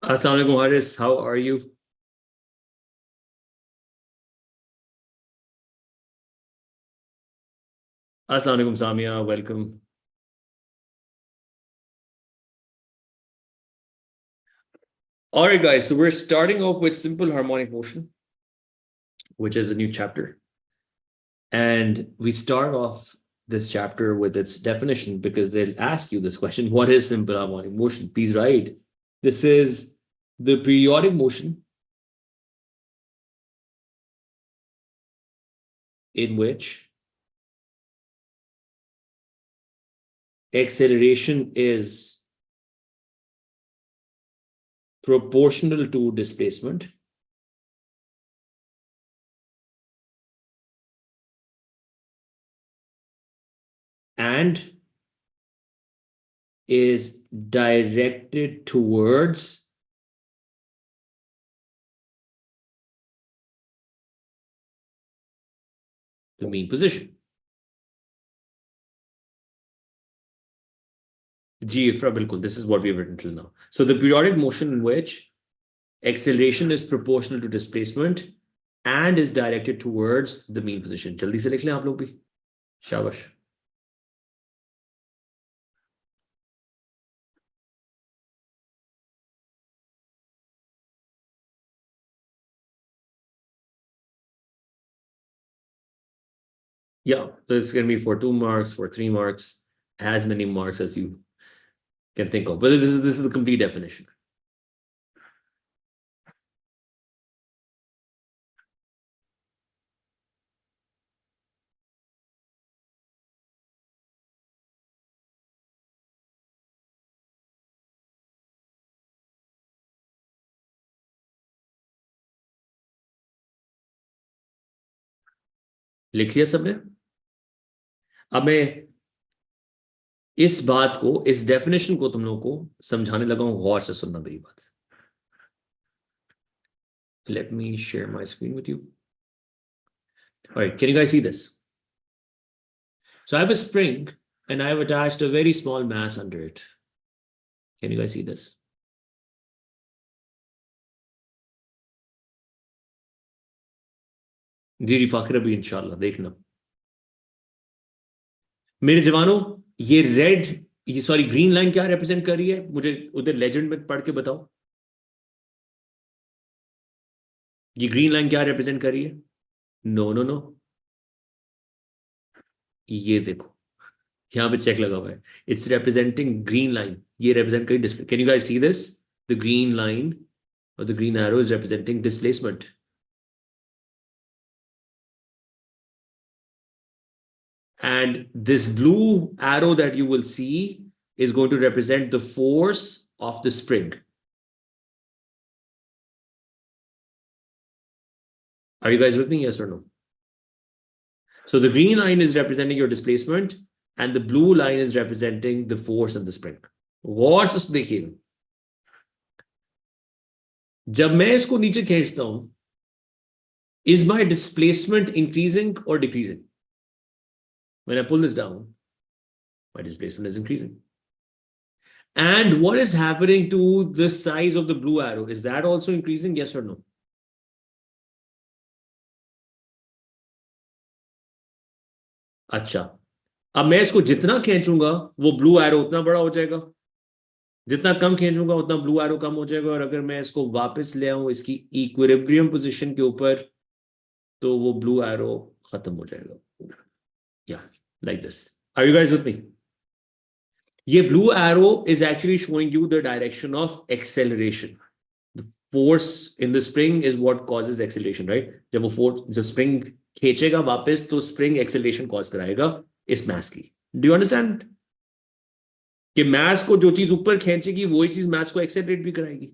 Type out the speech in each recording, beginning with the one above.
Assalamu alaikum, Haris. How are you? Assalamu alaikum, Samia. Welcome. All right, guys. So we're starting off with simple harmonic motion, which is a new chapter. And we start off this chapter with its definition because they'll ask you this question: what is simple harmonic motion? Please write. This is the periodic motion in which acceleration is proportional to displacement and is directed towards the mean position. This is what we've written till now. So the periodic motion in which acceleration is proportional to displacement and is directed towards the mean position. जल्दी से लिख लें आप लोग भी. शाबाश. Yeah, so it's going to be for 2 marks, for 3 marks, as many marks as you can think of. But this is the complete definition. लिख लिया सबने? अब मैं इस बात को, इस डेफिनेशन को तुम लोगों को समझाने लगा हूं. गौर से सुनना मेरी बात. Let me share my screen with you. All right, can you guys see this? So I have a spring and I have attached a very small mass under it. Can you guys see this? जी फाकिर अभी इंशाल्लाह देखना. मेरे जवानों, ये red, ये sorry green line क्या represent कर रही है? मुझे उधर लेजेंड में पढ़ के बताओ. ये ग्रीन लाइन क्या रिप्रेजेंट कर रही है? नो नो नो, ये देखो यहां पे चेक लगा हुआ है. It's representing green line. ये रिप्रेजेंट करी displacement. Can you guys see this? The green line और the green arrow is representing displacement. And this blue arrow that you will see is going to represent the force of the spring. Are you guys with me? Yes or no? So the green line is representing your displacement and the blue line is representing the force of the spring. गौर से देखिएगा. जब मैं इसको नीचे खींचता हूं, is my displacement increasing or decreasing? When I pull this down, my displacement is increasing. And what is happening to the size of the blue arrow? Is that also increasing? Yes or no? अच्छा, अब मैं इसको जितना खींचूंगा वो blue arrow उतना बड़ा हो जाएगा. जितना कम खींचूंगा उतना ब्लू एरो कम हो जाएगा. और अगर मैं इसको वापस ले आऊं इसकी इक्विलिब्रियम पोजीशन के ऊपर, तो वो ब्लू एरो खत्म हो जाएगा. या like this. Are you guys with me? Ye blue arrow is actually showing you the direction of acceleration. The force in the spring is what causes acceleration, right? जब spring खींचेगा वापस तो spring acceleration cause कराएगा इस mass की. Do you understand? कि mass को जो चीज ऊपर खींचेगी वही चीज mass को accelerate भी कराएगी.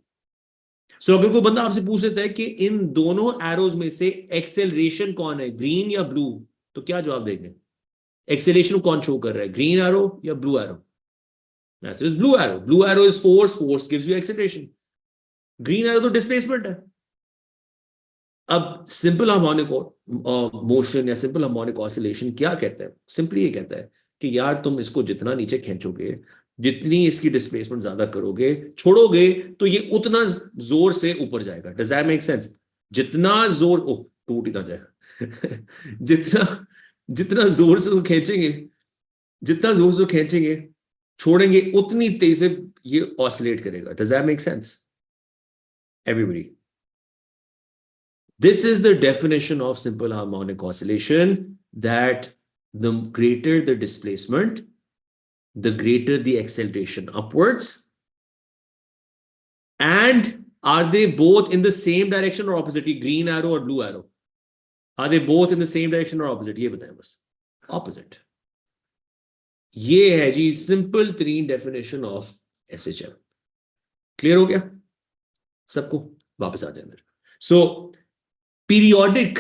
So अगर कोई बंदा आपसे पूछ लेता है कि इन दोनों arrows में से acceleration कौन है, green या blue, तो क्या जवाब देंगे? Acceleration कौन शो कर रहा है, ग्रीन एरो या blue arrow? Answer is blue arrow. Blue arrow is force. Force gives you acceleration. Green arrow तो डिस्प्लेसमेंट है. अब सिंपल हार्मोनिक मोशन या सिंपल हार्मोनिक ऑसिलेशन क्या कहता है? सिंपली ये कहता है कि यार तुम इसको जितना नीचे खींचोगे जितनी इसकी डिस्प्लेसमेंट ज्यादा करोगे, छोड़ोगे, तो ये उतना जोर से ऊपर जाएगा। Does that make sense? जितना जोर, ओ टूट ही ना जाए जितना जितना जोर से उसको खींचेंगे, जितना जोर से खींचेंगे, छोड़ेंगे, उतनी तेज से ये ऑसिलेट करेगा। Does that make sense everybody? This is the definition of simple harmonic oscillation, that the greater the displacement, the greater the acceleration upwards. And are they both in the same direction or opposite? Green arrow or blue arrow? Are they both in the same direction or opposite? ये बताएं बस। Opposite. ये है जी simple तरीन definition of SHM। Clear हो गया सबको? वापस आ जाए अंदर। सो पीरियोडिक,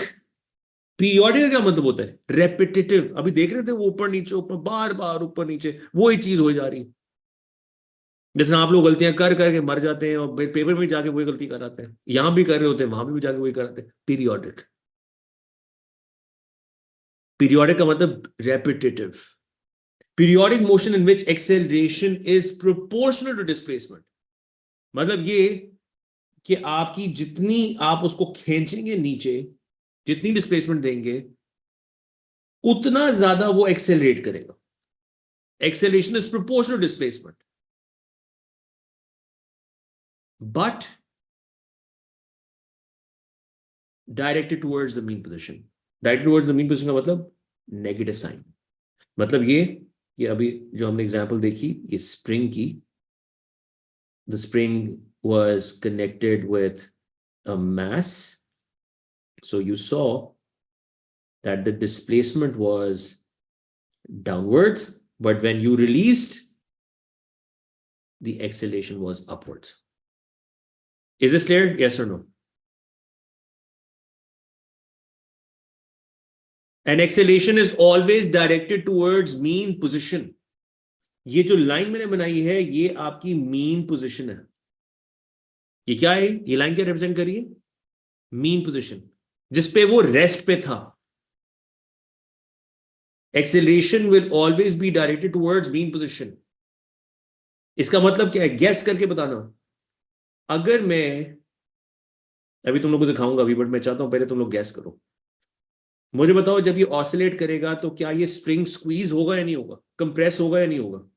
पीरियोडिक का क्या मतलब होता है? रेपिटेटिव। अभी देख रहे थे वो ऊपर नीचे ऊपर, बार बार ऊपर नीचे वही चीज हो जा रही है। जैसे आप लोग गलतियां कर करके मर जाते हैं और पेपर में जाके वही गलती कर आते हैं, यहां भी कर रहे होते हैं, वहां भी जाके वही कराते हैं। पीरियोडिक, पीरियोडिक का मतलब repetitive. Periodic motion in which acceleration is proportional to displacement. मतलब ये कि आपकी जितनी आप उसको खींचेंगे नीचे, जितनी डिस्प्लेसमेंट देंगे, उतना ज्यादा वो एक्सेलरेट करेगा। Acceleration is proportional displacement, but directed towards the mean position. Directed towards the mean position का मतलब नेगेटिव साइन। मतलब ये अभी जो हमने एग्जांपल देखी, ये स्प्रिंग की, the spring was connected with a mass, so you saw that the displacement was downwards, but when you released, the acceleration was upwards. Is this clear? Yes or no? And acceleration is always directed towards mean position. ये जो line मैंने बनाई है, ये आपकी mean position है। ये क्या है? ये लाइन क्या रिप्रेजेंट कर रही है? मीन पोजीशन, जिसपे वो रेस्ट पे था। Acceleration will always be directed towards mean position. इसका मतलब क्या है? गैस करके बताना। अगर मैं अभी तुम लोग को दिखाऊंगा अभी, बट मैं चाहता हूं पहले तुम लोग गैस करो। मुझे बताओ, जब ये ऑसिलेट करेगा तो क्या ये स्प्रिंग स्क्वीज होगा या नहीं होगा? कंप्रेस होगा या नहीं होगा?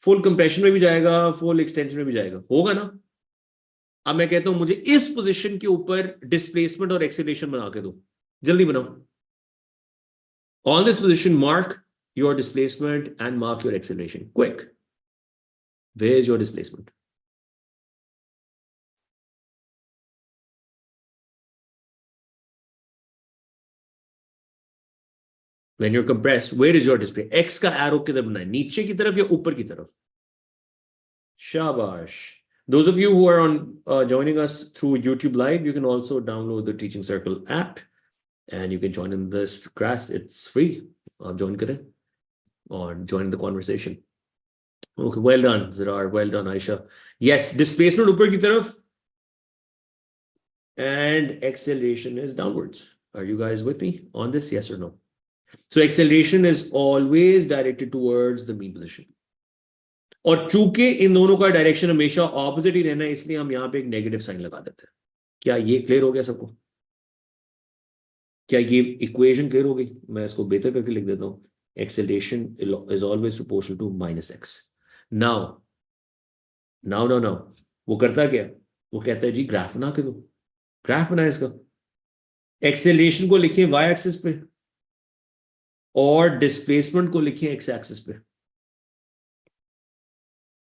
फुल कंप्रेशन में भी जाएगा, फुल एक्सटेंशन में भी जाएगा, होगा ना? अब मैं कहता हूं मुझे इस पोजीशन के ऊपर डिस्प्लेसमेंट और एक्सेलरेशन बना के दो, जल्दी बनाओ। On this position mark your displacement and mark your acceleration, quick. Where is your displacement? When you're compressed, where is your display? X का एरो किधर बनाए? नीचे की तरफ या ऊपर की तरफ? शाबाश। Those of you who are on joining us through YouTube Live, you can also download the Teaching Circle app and you can join in this class. It's free. Join kare or join the conversation. Okay, well done, Zirar. Well done, Aisha. Yes, displacement ऊपर की तरफ and acceleration is downwards. Are you guys with me on this? Yes or no? So acceleration is always directed towards the mean position. और चूंकि इन दोनों का direction हमेशा opposite ही रहना है, इसलिए हम यहां पे एक नेगेटिव साइन लगा देते हैं। क्या ये क्लियर हो गया सबको? क्या ये इक्वेशन क्लियर हो गई? मैं इसको बेहतर करके लिख देता हूं। Acceleration is always proportional to -x। Now now now now वो करता क्या? वो कहता है जी ग्राफ बना के दो। ग्राफ बनाए इसका। एक्सेलरेशन को लिखें y एक्सिस पे और डिस्प्लेसमेंट को लिखें x एक्सिस पे।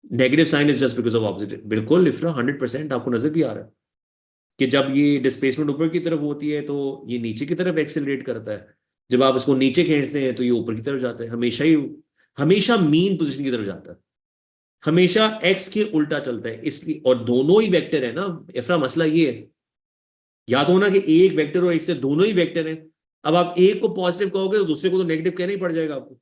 Negative sign is just because of opposite. बिल्कुल इफ्रा, 100%। आपको नजर भी आ रहा है कि जब ये डिस्प्लेसमेंट ऊपर की तरफ होती है तो ये नीचे की तरफ एक्सेलरेट करता है, जब आप इसको नीचे खींचते हैं तो ये ऊपर की तरफ जाता है। हमेशा मीन पोजीशन की तरफ जाता है, हमेशा एक्स के उल्टा चलता है। इसलिए, और दोनों ही वेक्टर है ना इफ्रा, मसला ये है, याद हो ना कि एक वेक्टर और एक से दोनों ही वेक्टर है। अब आप एक को पॉजिटिव कहोगे तो दूसरे को तो नेगेटिव कहना ही पड़ जाएगा आपको।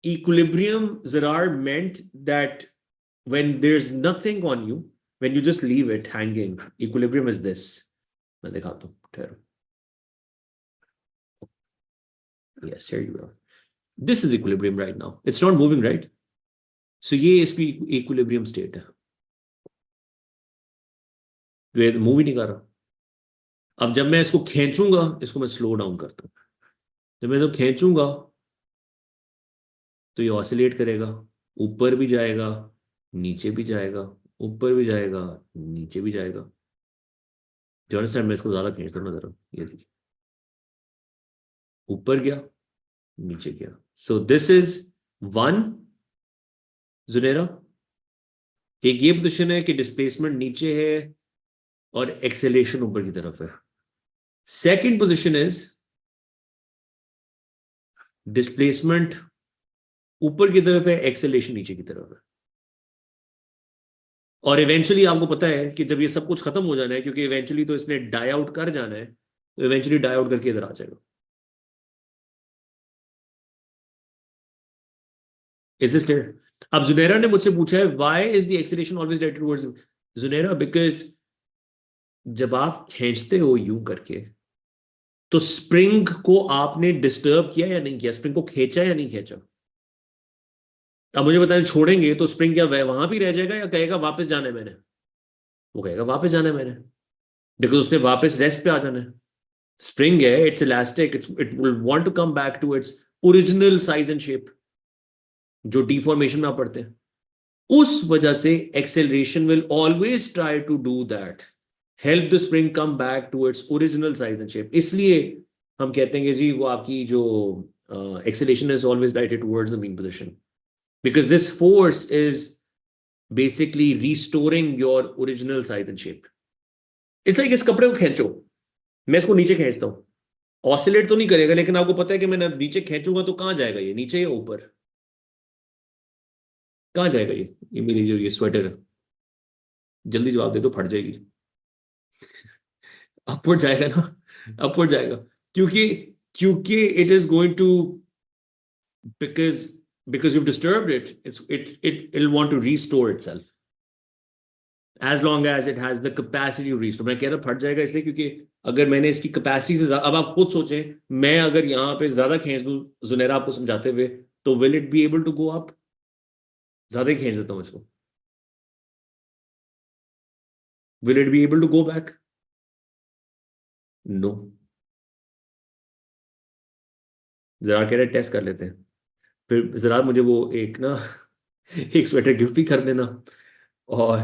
Equilibrium, Zirar, meant that when there's nothing on you, when you just leave it hanging, equilibrium is this. मैं दिखाता हूं, ठहरो। Yes, here you go. This is equilibrium right now. It's not moving, right? So ये इसकी equilibrium state है. ये move ही नहीं कर रहा. अब जब मैं इसको खींचूंगा, इसको मैं स्लो डाउन करता हूं. जब मैं इसको खींचूंगा तो ये ऑसिलेट करेगा, ऊपर भी जाएगा, नीचे भी जाएगा, ऊपर भी जाएगा, नीचे भी जाएगा. जो है मैं इसको ज्यादा खींचता हूं जरा. ये देखिए, ऊपर गया, नीचे गया. So this is one Zunaira. एक ये पोजिशन है कि डिस्प्लेसमेंट नीचे है और एक्सेलेरेशन ऊपर की तरफ है. सेकंड पोजिशन इज डिस्प्लेसमेंट ऊपर की तरफ है, एक्सेलेरेशन नीचे की तरफ है. और इवेंचुअली आपको पता है कि जब ये सब कुछ खत्म हो जाना है, क्योंकि इवेंचुअली तो इसने डाई आउट कर जाना है, तो इवेंचुअली डाई आउट करके इधर आ जाएगा. Is this clear? अब जुनेरा ने मुझसे पूछा है why is the acceleration always directed towards Zunaira. Because जब आप खींचते हो यूं करके, तो स्प्रिंग को आपने डिस्टर्ब किया या नहीं किया? स्प्रिंग को खींचा या नहीं खींचा? अब मुझे बताएं, छोड़ेंगे तो स्प्रिंग क्या वहां भी रह जाएगा या कहेगा वापस जाना है मैंने? वो कहेगा वापस जाना है मैंने, बिकॉज उसने वापस रेस्ट पे आ जाना है. स्प्रिंग है, it's elastic, it will want to come back to its original size and shape, जो डिफॉर्मेशन में आप पढ़ते हैं. उस वजह से acceleration will always try to do that, help the spring come back to its original size and shape. इसलिए हम कहते हैं कि जी वो आपकी जो acceleration is always directed towards the mean position, because this force is basically restoring your original size and shape. It's like इस कपड़े को खींचो, मैं इसको नीचे खींचता हूं, ऑसिलेट तो नहीं करेगा, लेकिन आपको पता है कि मैं नीचे खींचूंगा तो कहां जाएगा? ये नीचे या ऊपर? कहां जाएगा ये मेरी जो ये स्वेटर है, जल्दी जवाब दे दो, फट जाएगी. अपवर्ड जाएगा ना, अपवर्ड जाएगा. क्योंकि क्योंकि it is going to, because you've disturbed it, it'll want to restore itself as long as it has the capacity to restore. मैं कह रहा फट जाएगा इसलिए क्योंकि अगर मैंने इसकी कैपेसिटी से, अब आप खुद सोचें, मैं अगर यहां पे ज्यादा खींच दूं जुनेरा आपको समझाते हुए, तो will it be able to go up? ज्यादा ही खींच देता हूं इसको, will it be able to go back? No. जरा कह रहे टेस्ट कर लेते हैं. फिर जरा मुझे वो एक ना एक स्वेटर गिफ्ट भी कर देना. और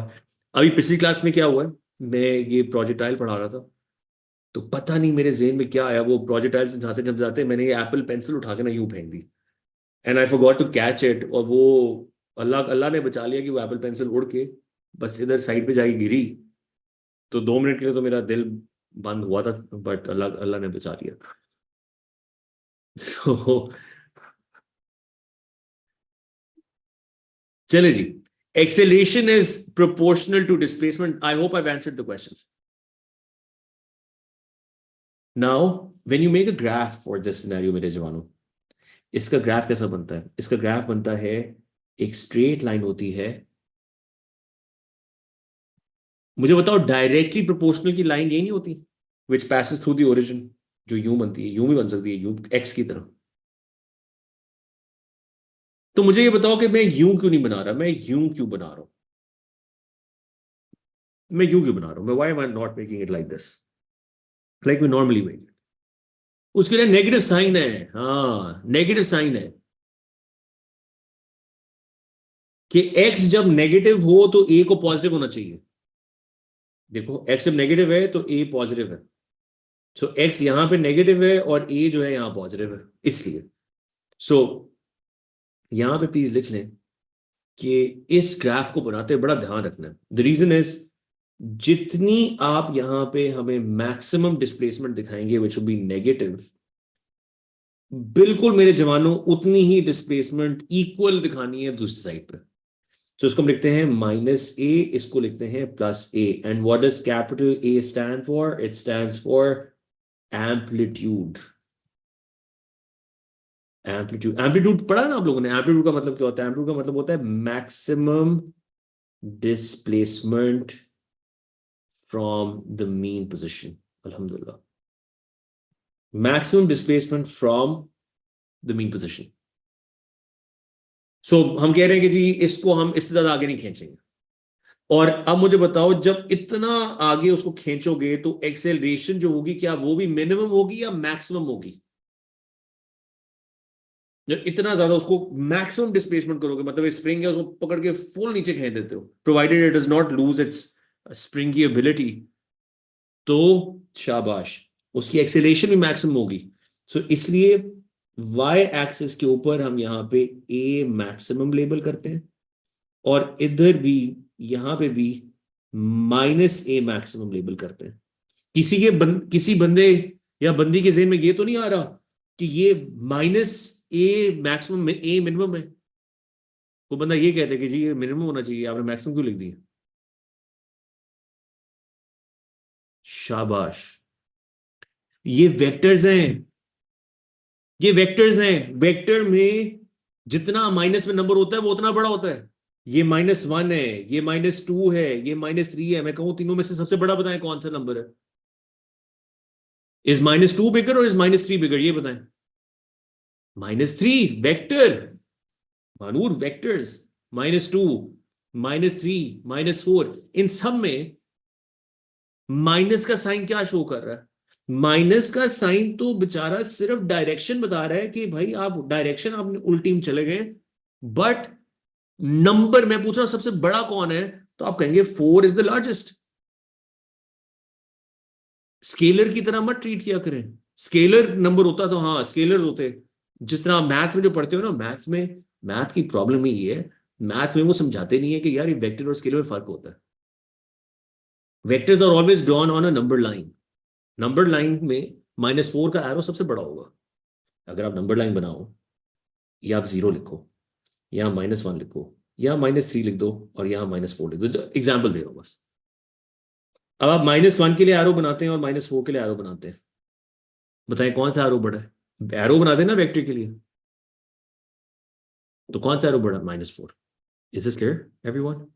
अभी पिछली क्लास में क्या हुआ है, मैं ये प्रोजेक्टाइल पढ़ा रहा था, तो पता नहीं मेरे जेहन में क्या आया, वो प्रोजेक्टाइल समझाते जब जाते मैंने ये एप्पल पेंसिल उठा के ना यूं फेंक दी, and I forgot to catch it. और वो अल्लाह अल्लाह ने बचा लिया कि वो एप्पल पेंसिल उड़ के बस इधर साइड पे जाके गिरी. तो 2 मिनट के लिए तो मेरा दिल बंद हुआ था, बट अल्लाह अल्लाह ने बचा लिया. so, चले जी. Acceleration is proportional to displacement. I hope I've answered the questions. Now, when you make a graph for this scenario, मेरे जवानों, इसका ग्राफ कैसा बनता है? इसका ग्राफ बनता है, एक स्ट्रेट लाइन होती है. मुझे बताओ, डायरेक्टली प्रोपोर्शनल की लाइन यही नहीं होती, which passes through the origin, जो यूं बनती है, यूं भी बन सकती है, यूं एक्स की तरह. तो मुझे ये बताओ कि मैं यूं क्यों नहीं बना रहा, मैं यूं क्यों बना रहा हूं? मैं यूं क्यों बना रहा हूं? मैं, why am I not making it like this, like we normally make? उसके लिए नेगेटिव साइन है. हाँ, नेगेटिव साइन है कि x जब नेगेटिव हो तो a को पॉजिटिव होना चाहिए. देखो, x जब नेगेटिव है तो a पॉजिटिव है. सो x यहां पे नेगेटिव है और a जो है यहां पॉजिटिव है, इसलिए. सो यहां पे प्लीज लिख लें कि इस ग्राफ को बनाते बड़ा ध्यान रखना है. द रीजन इज, जितनी आप यहां पे हमें मैक्सिमम डिस्प्लेसमेंट दिखाएंगे विच विल बी नेगेटिव, बिल्कुल मेरे जवानों उतनी ही डिस्प्लेसमेंट इक्वल दिखानी है दूसरी साइड पे. तो इसको हम लिखते हैं -a, इसको लिखते हैं +a. And what does capital A stand for? It stands for amplitude. Amplitude, amplitude पढ़ा ना आप लोगों ने? एम्पलीट्यूड का मतलब क्या होता है? एम्पलीट्यूड का मतलब होता है maximum displacement from the mean position. अल्हम्दुलिल्लाह, maximum displacement from the mean position. So हम कह रहे हैं कि जी इसको हम इससे ज्यादा आगे नहीं खींचेंगे। और अब मुझे बताओ, जब इतना आगे उसको खींचोगे तो एक्सेलरेशन जो होगी, क्या वो भी मिनिमम होगी या मैक्सिमम होगी? जब इतना ज्यादा उसको मैक्सिमम डिस्प्लेसमेंट करोगे, मतलब स्प्रिंग है उसको पकड़ के फुल नीचे खींच देते हो, provided it does not lose its springy ability, तो शाबाश, उसकी एक्सेलरेशन भी मैक्सिमम होगी। सो इसलिए y एक्सिस के ऊपर हम यहां पे a मैक्सिमम लेबल करते हैं, और इधर भी यहां पे भी माइनस a मैक्सिमम लेबल करते हैं। किसी बंदे या बंदी के ज़हन में ये तो नहीं आ रहा कि ये minus A maximum a minimum है? वो बंदा ये कहता है कि जी ये मिनिमम होना चाहिए, आपने मैक्सिमम क्यों लिख दिया? शाबाश, ये वेक्टर्स हैं, ये वेक्टर्स हैं। वेक्टर में जितना माइनस में नंबर होता है वो उतना बड़ा होता है। ये -1 है, ये -2 है, ये -3 है। मैं कहूं तीनों में से सबसे बड़ा बताएं कौन सा नंबर है? इज -2 बिगर और इज -3 बिगर, ये बताएं। -3 वेक्टर, मानूर वेक्टर्स, -2, -3, -4, इन सब में माइनस का साइन क्या शो कर रहा है? माइनस का साइन तो बेचारा सिर्फ डायरेक्शन बता रहा है कि भाई आप डायरेक्शन आपने उल्टी में चले गए। बट नंबर मैं पूछ रहा हूं सबसे बड़ा कौन है, तो आप कहेंगे 4 इज द लार्जेस्ट। स्केलर की तरह मत ट्रीट किया करें। स्केलर नंबर होता तो हाँ स्केलर्स होते, जिस तरह आप मैथ में जो पढ़ते हो ना, मैथ की प्रॉब्लम ही ये है, मैथ में वो समझाते नहीं है कि यार ये वेक्टर और स्केलर में फर्क होता है। Vectors are always drawn on a number line. Number line में -4 का एरो सबसे बड़ा होगा। अगर आप नंबर लाइन बनाओ, या आप 0 लिखो, या -1 लिखो, या -3 लिख दो, और यहाँ -4 लिख दो, एग्जाम्पल दे रहा हूं बस। अब आप -1 के लिए एरो बनाते हैं और -4 के लिए एरो बनाते हैं, बताएं कौन सा एरो बड़ा है? एरो बनाते हैं ना वेक्टर के लिए, तो कौन सा एरो बड़ा? -4। Is this clear everyone?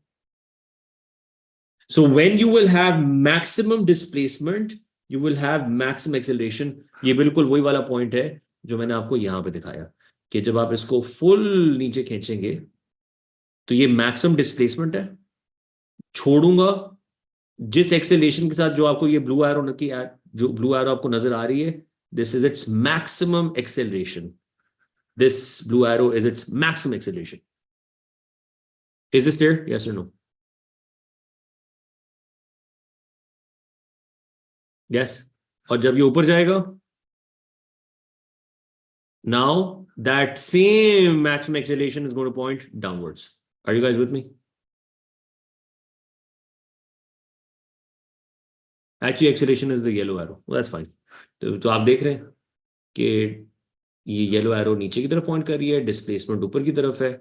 So when you will have maximum displacement, you will have maximum acceleration। ये बिल्कुल वही वाला पॉइंट है जो मैंने आपको यहां पे दिखाया, कि जब आप इसको फुल नीचे खींचेंगे तो ये मैक्सिमम डिस्प्लेसमेंट है। छोड़ूंगा जिस एक्सेलरेशन के साथ, जो आपको ये ब्लू एरो की, जो ब्लू एरो आपको नजर आ रही है, this is its maximum acceleration. This blue arrow is its maximum acceleration. Is this clear, yes और नो? यस। और जब ये ऊपर जाएगा, now that same maximum acceleration is going to point downwards। Are you guys with me? Actually acceleration is the yellow arrow, well, that's fine। तो आप देख रहे हैं कि ये येलो एरो नीचे की तरफ पॉइंट कर रही है, डिस्प्लेसमेंट ऊपर की तरफ है,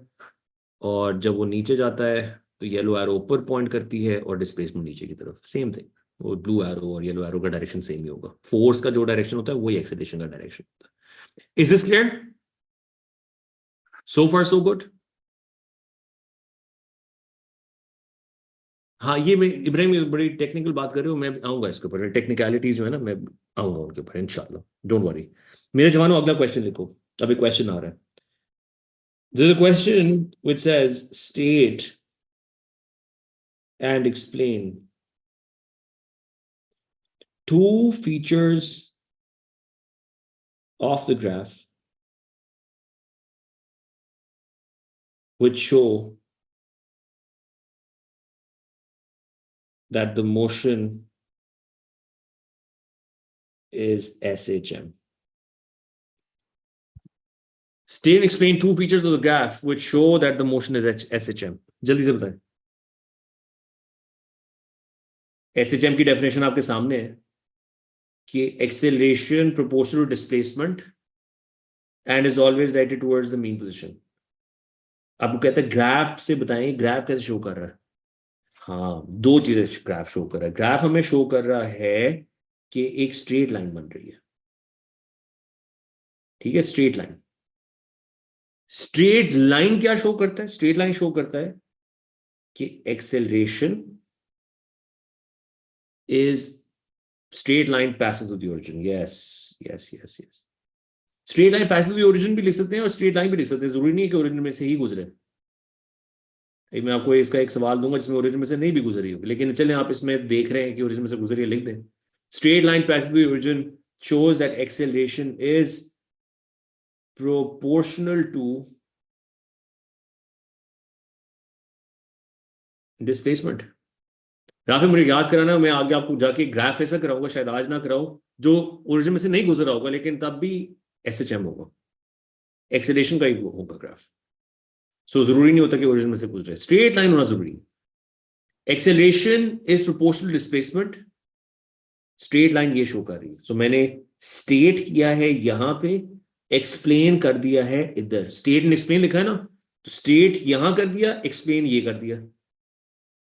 और जब वो नीचे जाता है तो येलो एरो ऊपर पॉइंट करती है और डिस्प्लेसमेंट नीचे की तरफ। सेम थिंग, वो ब्लू एरो और येलो एरो का डायरेक्शन सेम ही होगा। फोर्स का जो डायरेक्शन होता है वही एक्सेलरेशन का डायरेक्शन होता है। Is this clear? So far so good. हाँ, ये मैं इब्राहिम बड़ी टेक्निकल बात कर रहे हो, मैं आऊंगा इसके ऊपर, टेक्निकलिटीज जो है ना, मैं आऊंगा उनके ऊपर इंशाल्लाह, डोंट वरी। मेरे जवानों अगला क्वेश्चन लिखो, अभी क्वेश्चन आ रहा है। There's a question which says state and explain two features of the graph which show that the motion is SHM। State and explain two features of the graph which show that the motion is SHM। जल्दी से बताएं। SHM की definition आपके सामने है कि acceleration proportional to displacement and is always directed towards the mean position. आपको कहता है ग्राफ से बताएं, ग्राफ कैसे शो कर रहा है? हाँ, दो चीजें ग्राफ शो कर रहा है। ग्राफ हमें शो कर रहा है कि एक स्ट्रेट लाइन बन रही है, ठीक है, स्ट्रेट लाइन। स्ट्रेट लाइन क्या शो करता है? स्ट्रेट लाइन शो करता है कि acceleration is straight line passing through the origin। yes, yes, yes, yes। Straight line passive origin भी लिख सकते हैं और स्ट्रेट लाइन भी लिख सकते हैं, जरूरी नहीं है कि ओरिजिन में से ही गुजरे। मैं आपको इसका एक सवाल दूंगा जिसमें ओरिजिन में से नहीं भी गुजरी होगी, लेकिन चलें आप इसमें देख रहे हैं कि ओरिजिन में से गुजरी है, लिख दें। Straight line passive origin shows that acceleration is proportional to displacement। Rafi मुझे याद कराना, मैं आगे आपको जाके ग्राफ ऐसा कराऊंगा, शायद आज ना कराऊं, जो ओरिजिन में से नहीं गुजरा होगा लेकिन तब भी एसएचएम होगा, एक्सेलरेशन का ही होगा ग्राफ। सो जरूरी नहीं होता कि ओरिजिन में से गुजरे, स्ट्रेट लाइन होना जरूरी है। Acceleration is proportional displacement, straight line ये शो कर रही है। सो मैंने स्टेट किया है यहां पे, एक्सप्लेन कर दिया है इधर, स्टेट एंड एक्सप्लेन लिखा है ना, तो स्टेट यहां कर दिया, एक्सप्लेन ये कर दिया।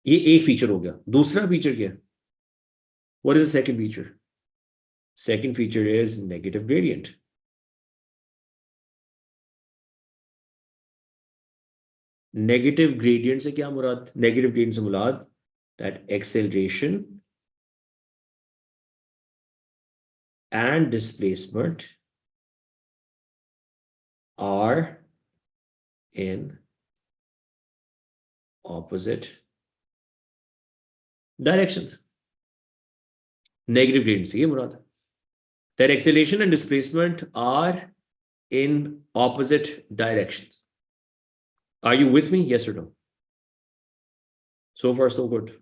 ये एक फीचर हो गया। दूसरा फीचर क्या है? What is the second feature? Second feature is negative gradient. Negative gradient से क्या मुराद? नेगेटिव ग्रेडियंट से मुराद that acceleration and displacement are in opposite directions। negative gradient से ये मुराद है that acceleration and displacement are in opposite directions। are you with me? Yes or no? So far so good।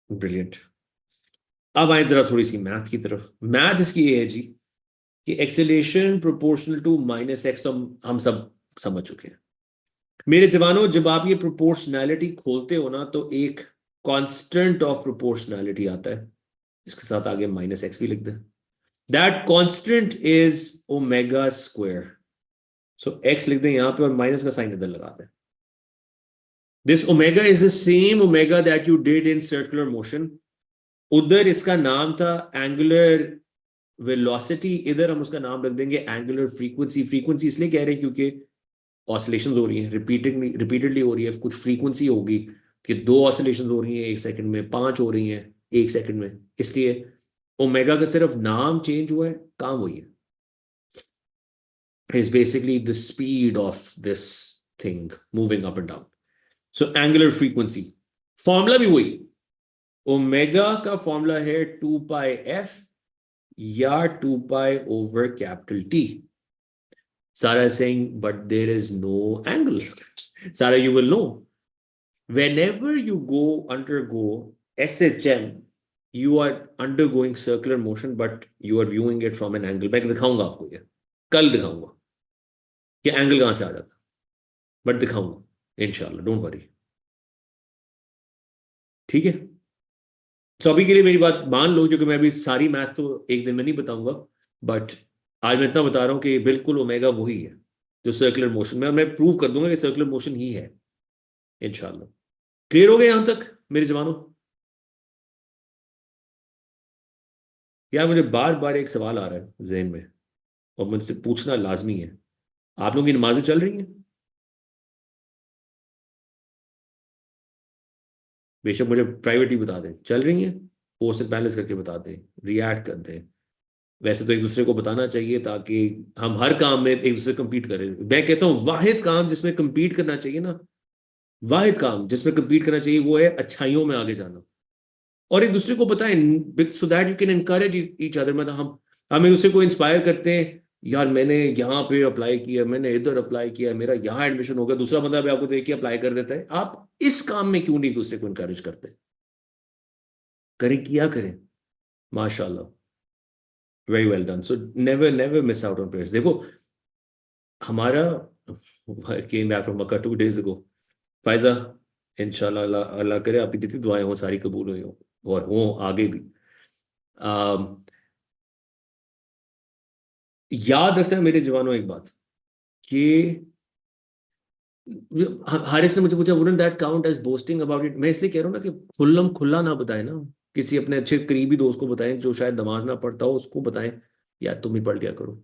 Brilliant. अब आए जरा थोड़ी सी math की तरफ। Math इसकी ये है जी कि acceleration proportional to minus X, तो हम सब समझ चुके हैं मेरे जवानों। जब आप ये प्रोपोर्शनैलिटी खोलते हो ना तो एक कांस्टेंट ऑफ प्रोपोर्शनैलिटी आता है, इसके साथ आगे माइनस एक्स भी लिख दें। That constant is omega square. So x लिख दें यहां पे और माइनस का साइन इधर लगा दें। This omega is the same omega that you did in circular motion. उधर इसका नाम था एंगुलर वेलोसिटी, इधर हम उसका नाम रख देंगे एंगुलर फ्रीक्वेंसी। फ्रीक्वेंसी इसलिए कह रहे हैं क्योंकि ऑसिलेशंस हो रही हैं, रिपीटेडली हो रही है। कुछ फ्रीक्वेंसी होगी कि 2 ऑसिलेशंस हो रही हैं 1 सेकंड में, 5 हो रही हैं 1 सेकंड में, इसलिए ओमेगा का सिर्फ नाम चेंज हुआ है, काम हुई है। Is basically the speed of this thing moving up and down. So angular frequency formula भी वही, ओमेगा का फॉर्मूला है 2 पाई एफ या 2 pi over capital T. Sarah is saying, but there is no angle। Sarah, you will know whenever you undergo SHM, you are undergoing circular motion, but you are viewing it from an angle। मैं दिखाऊंगा आपको, ये कल दिखाऊंगा कि angle कहां से आ जाता, बट दिखाऊंगा इंशाल्लाह, डोंट वरी। ठीक है, तो अभी के लिए मेरी बात मान लो, क्योंकि मैं अभी सारी मैथ तो एक दिन में नहीं बताऊंगा, बट आज मैं इतना बता रहा हूं कि बिल्कुल ओमेगा वही है जो सर्कुलर मोशन में, मैं प्रूव कर दूंगा कि सर्कुलर मोशन ही है इंशाल्लाह। क्लियर हो गए यहां तक मेरे जवानों? यार मुझे बार बार एक सवाल आ रहा है जहन में और मुझसे पूछना लाजमी है, आप लोगों की नमाजें चल रही हैं? बेशक मुझे प्राइवेटली बता दें, चल रही हैं? पोस्ट से बैलेंस करके बता दें, रिएक्ट कर दें। वैसे तो एक दूसरे को बताना चाहिए ताकि हम हर काम में एक दूसरे कम्पीट करें। मैं कहता हूं वाहिद काम जिसमें कम्पीट करना चाहिए ना, वाहिद काम जिसमें कम्पीट करना चाहिए वो है अच्छाइयों में आगे जाना और एक दूसरे को बताएं, so that you can encourage each other. मतलब हम एक दूसरे को इंस्पायर करते हैं, यार मैंने यहाँ पे अप्लाई किया, मैंने इधर अप्लाई किया, मेरा यहाँ एडमिशन हो गया, दूसरा बंदा भी आपको देख के अप्लाई कर देता है। आप इस काम में क्यों नहीं एक दूसरे को इंकरेज करते? करें, किया करें, माशाल्लाह, very well done. So never never miss out on prayers. देखो हमारा came back from Mecca 2 days ago, Faiza, इंशाल्लाह अल्लाह अल्लाह करे आपकी जितनी दुआएं हो सारी कबूल हुई हो और हो आगे भी। याद रखता है मेरे जवानों एक बात कि हारिस ने मुझे पूछा wouldn't that count as boasting about it. मैं इसलिए कह रहा हूँ ना कि खुल्लम खुल्ला ना बताएं ना, किसी अपने अच्छे करीबी दोस्त को बताएं जो शायद नमाज ना पढ़ता हो, उसको बताएं यार तुम ही पढ़ लिया करो।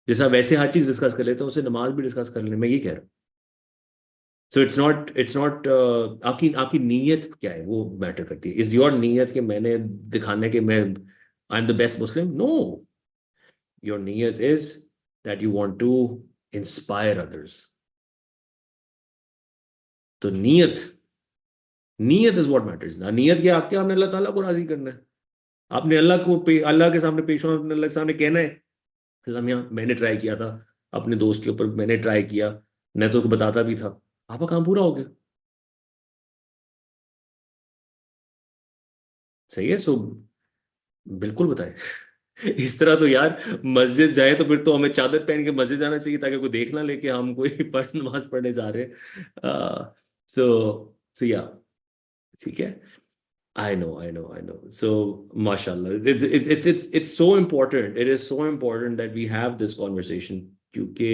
जैसा वैसे हर चीज डिस्कस कर लेते हैं उसे नमाज भी डिस्कस कर लें, मैं ये कह रहा हूँ। सो इट्स नॉट आपकी आपकी नीयत क्या है वो मैटर करती है. इज योर नीयत कि मैंने दिखाने के मैं I am the best Muslim? No. Your नीयत is that you want to inspire others. तो नीयत नीयत इज व्हाट मैटर्स ना. नीयत क्या आपके आपने अल्लाह ताला को राजी करना है. आपने अल्लाह के सामने पेश होना. अपने अल्लाह के सामने कहना है अल्लाह मियां मैंने ट्राई किया था अपने दोस्त के ऊपर. मैंने ट्राई किया. मैं तो बताता भी था. आपका काम पूरा हो गया. सही है. सो बिल्कुल बताएं. इस तरह तो यार मस्जिद जाए तो फिर तो हमें चादर पहन के मस्जिद जाना चाहिए ताकि कोई देख ना ले कि हम कोई नमाज पढ़ने जा रहे हैं. सो या ठीक है. I know. So, mashallah, it's so important. It is so important that we have this conversation. क्योंकि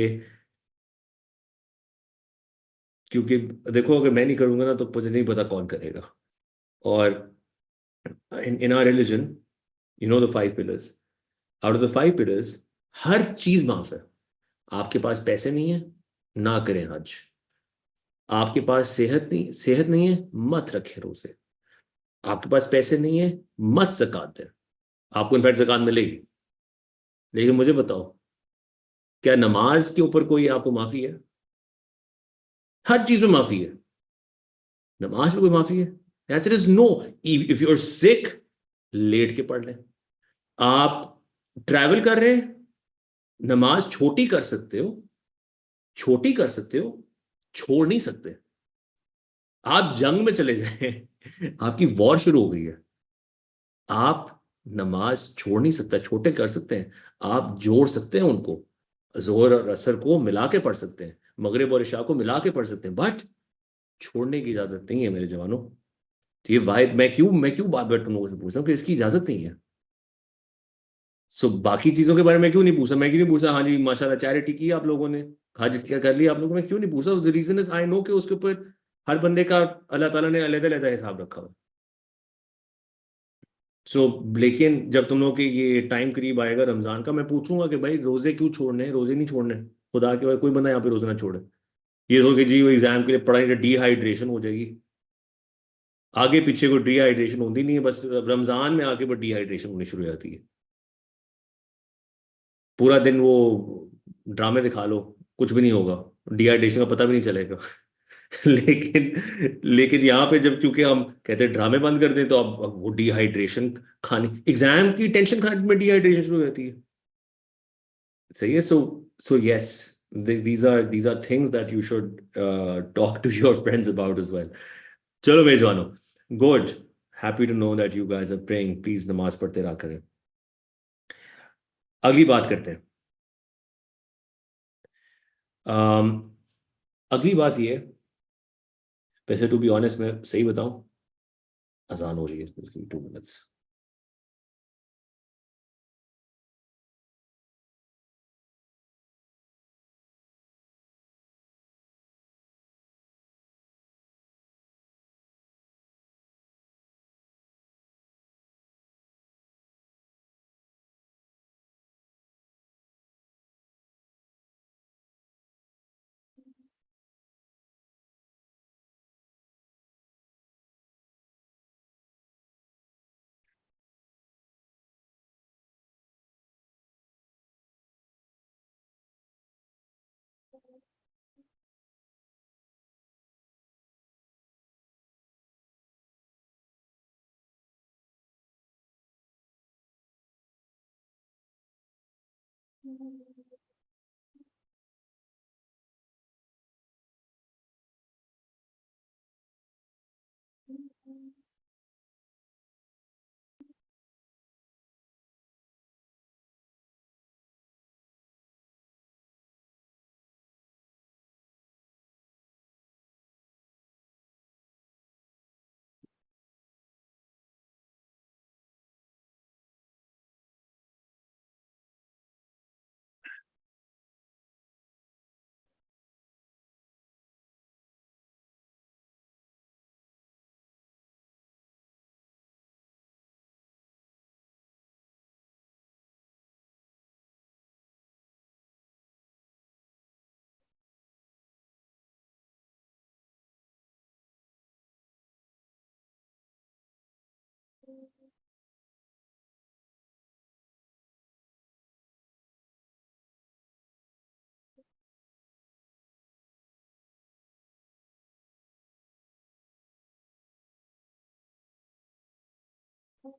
क्योंकि देखो अगर मैं नहीं करूंगा ना तो मुझे नहीं पता कौन करेगा. और in our religion, you know the five pillars. Out of the five pillars, हर चीज माफ है. आपके पास पैसे नहीं है ना करें हज. आपके पास सेहत नहीं है मत रखें रोजे. आपके पास पैसे नहीं है मत ज़कात दें. आपको इनफैक्ट ज़कात मिलेगी. लेकिन मुझे बताओ क्या नमाज के ऊपर कोई आपको माफी है? हर चीज में माफी है. नमाज में कोई माफी है? Answer is no. If you are sick लेट के पढ़ लें. आप ट्रैवल कर रहे हैं नमाज छोटी कर सकते हो छोड़ नहीं सकते. आप जंग में चले जाएं. आपकी वॉर शुरू हो गई है. आप नमाज छोड़ नहीं सकते. छोटे कर सकते हैं. आप जोड़ सकते हैं उनको. जोहर और असर को मिला के पढ़ सकते हैं. मगरिब और इशा को मिला के पढ़ सकते हैं. बट छोड़ने की इजाजत नहीं है मेरे जवानों. तो ये वाहिद मैं क्यों बात बात तुम लोगों से पूछ रहा हूँ कि इसकी इजाजत नहीं है. सो बाकी चीजों के बारे में क्यों नहीं पूछा. मैं क्यों नहीं पूछा हाँ जी माशाल्लाह चैरिटी की आप लोगों ने. हज क्या कर लिया आप लोगों ने. क्यों नहीं पूछा. The reason is I know कि उसके ऊपर हर बंदे का अल्लाह ताला ने अलग-अलग हिसाब रखा हुआ. सो लेकिन जब तुम लोग के ये टाइम करीब आएगा रमजान का मैं पूछूंगा कि भाई रोजे क्यों छोड़ने हैं. रोजे नहीं छोड़ने. खुदा के भाई कोई बंदा यहाँ पे रोजे ना छोड़े. ये हो कि जी वो एग्जाम के लिए पढ़ाई डिहाइड्रेशन हो जाएगी. आगे पीछे को डिहाइड्रेशन होती नहीं है. बस रमजान में आके बस डिहाइड्रेशन होनी शुरू हो जाती है. पूरा दिन वो ड्रामे दिखा लो कुछ भी नहीं होगा. डिहाइड्रेशन का पता भी नहीं चलेगा. लेकिन यहाँ पे जब चूंकि हम कहते हैं ड्रामे बंद कर दें तो अब वो डिहाइड्रेशन खाने एग्जाम की टेंशन खाने में डिहाइड्रेशन शुरू हो जाती है. सही है. So yes these are things that you should talk to your friends about as well. चलो मेजबानो. Good. Happy to know that you guys are praying. Please नमाज पढ़ते रहा करें. अगली बात करते हैं. अम, अगली बात ये. वैसे टू बी ऑनेस्ट मैं सही बताऊं अजान हो रही है 2 मिनट्स. मैं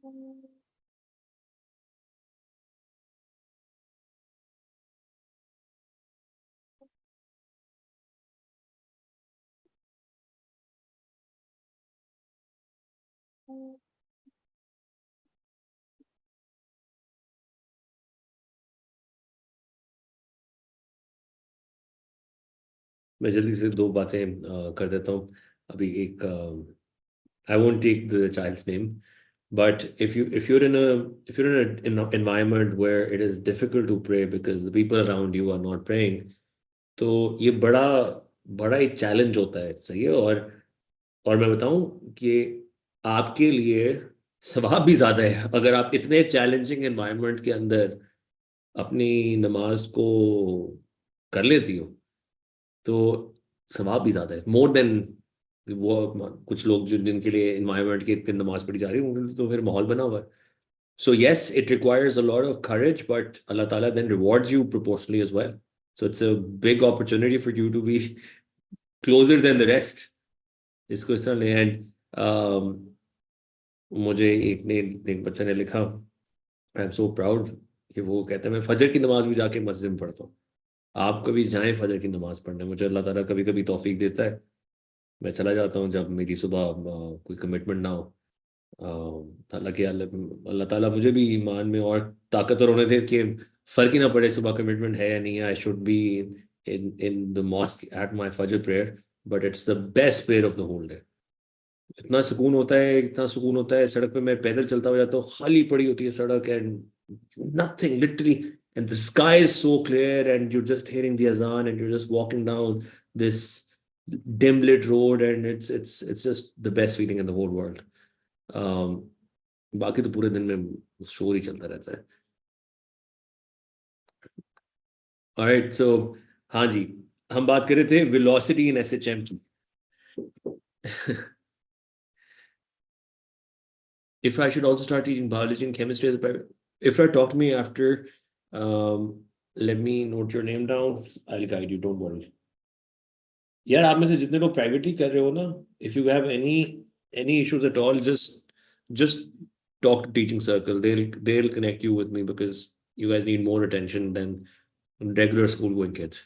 जल्दी से दो बातें कर देता हूँ अभी एक I won't take the child's name, but if you're in a if you're in an environment where it is difficult to pray because the people around you are not praying, तो ये बड़ा बड़ा एक चैलेंज होता है, सही है। और मैं बताऊं कि आपके लिए सवाब भी ज्यादा है अगर आप इतने चैलेंजिंग एनवायरनमेंट के अंदर अपनी नमाज को कर लेती हो, तो सवाब भी ज्यादा है, मोर देन वो कुछ लोग जो जिनके लिए इन्वायरमेंट की इतनी नमाज पढ़ी जा रही है उनके लिए तो फिर माहौल बना हुआ है। So yes, it requires a lot of courage, but Allah Ta'ala then rewards you proportionally as well. So it's a big opportunity for you to be closer than the rest. इसको इस तरह ले। एंड मुझे एक बच्चे ने लिखा, I am so proud, कि वो कहता है मैं फजर की नमाज भी जाके मस्जिद में पढ़ता हूँ। आप कभी जाएं फजर की नमाज पढ़ने, मुझे अल्लाह ताला कभी कभी तौफीक देता है, मैं चला जाता हूँ जब मेरी सुबह कोई कमिटमेंट ना हो। हालांकि अल्लाह ताला मुझे भी ईमान में और ताकतवर होने दे कि फर्क ही ना पड़े सुबह कमिटमेंट है या नहीं है। I should be in the mosque at my फजर prayer, but it's the best prayer of the whole day. इतना सुकून होता है, इतना सुकून होता है। सड़क पे मैं पैदल चलता हुआ जाता हूँ, खाली पड़ी होती है सड़क, and nothing literally, and the sky is so clear and you just hearing the अजान and you just walking down this dim lit road, and it's just the best feeling in the whole world. बाकी तो पूरे दिन में शोर ही चलता रहता है। ऑलराइट, सो हाँ जी, हम बात कर रहे थे वेलोसिटी इन एसएचएम की। If I should also start teaching biology and chemistry as a private, if you talk to me after, let me note your name down. I'll guide you. Don't worry. यार आप में से जितने लोग privately कर रहे हो ना, if you have any issues at all, just talk to teaching circle. They'll connect you with me because you guys need more attention than regular school going kids.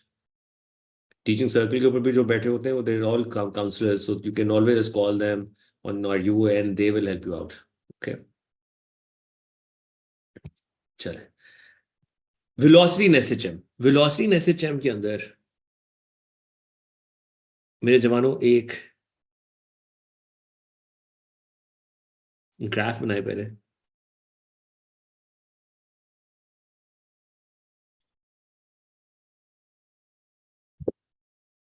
Teaching circle के ऊपर भी जो बैठे होते हैं वो they're all counselors, so you can always call them on our UA and they will help you out. Okay, चले। Velocity इन SHM, velocity इन SHM के अंदर मेरे जवानों एक ग्राफ बनाए पहले।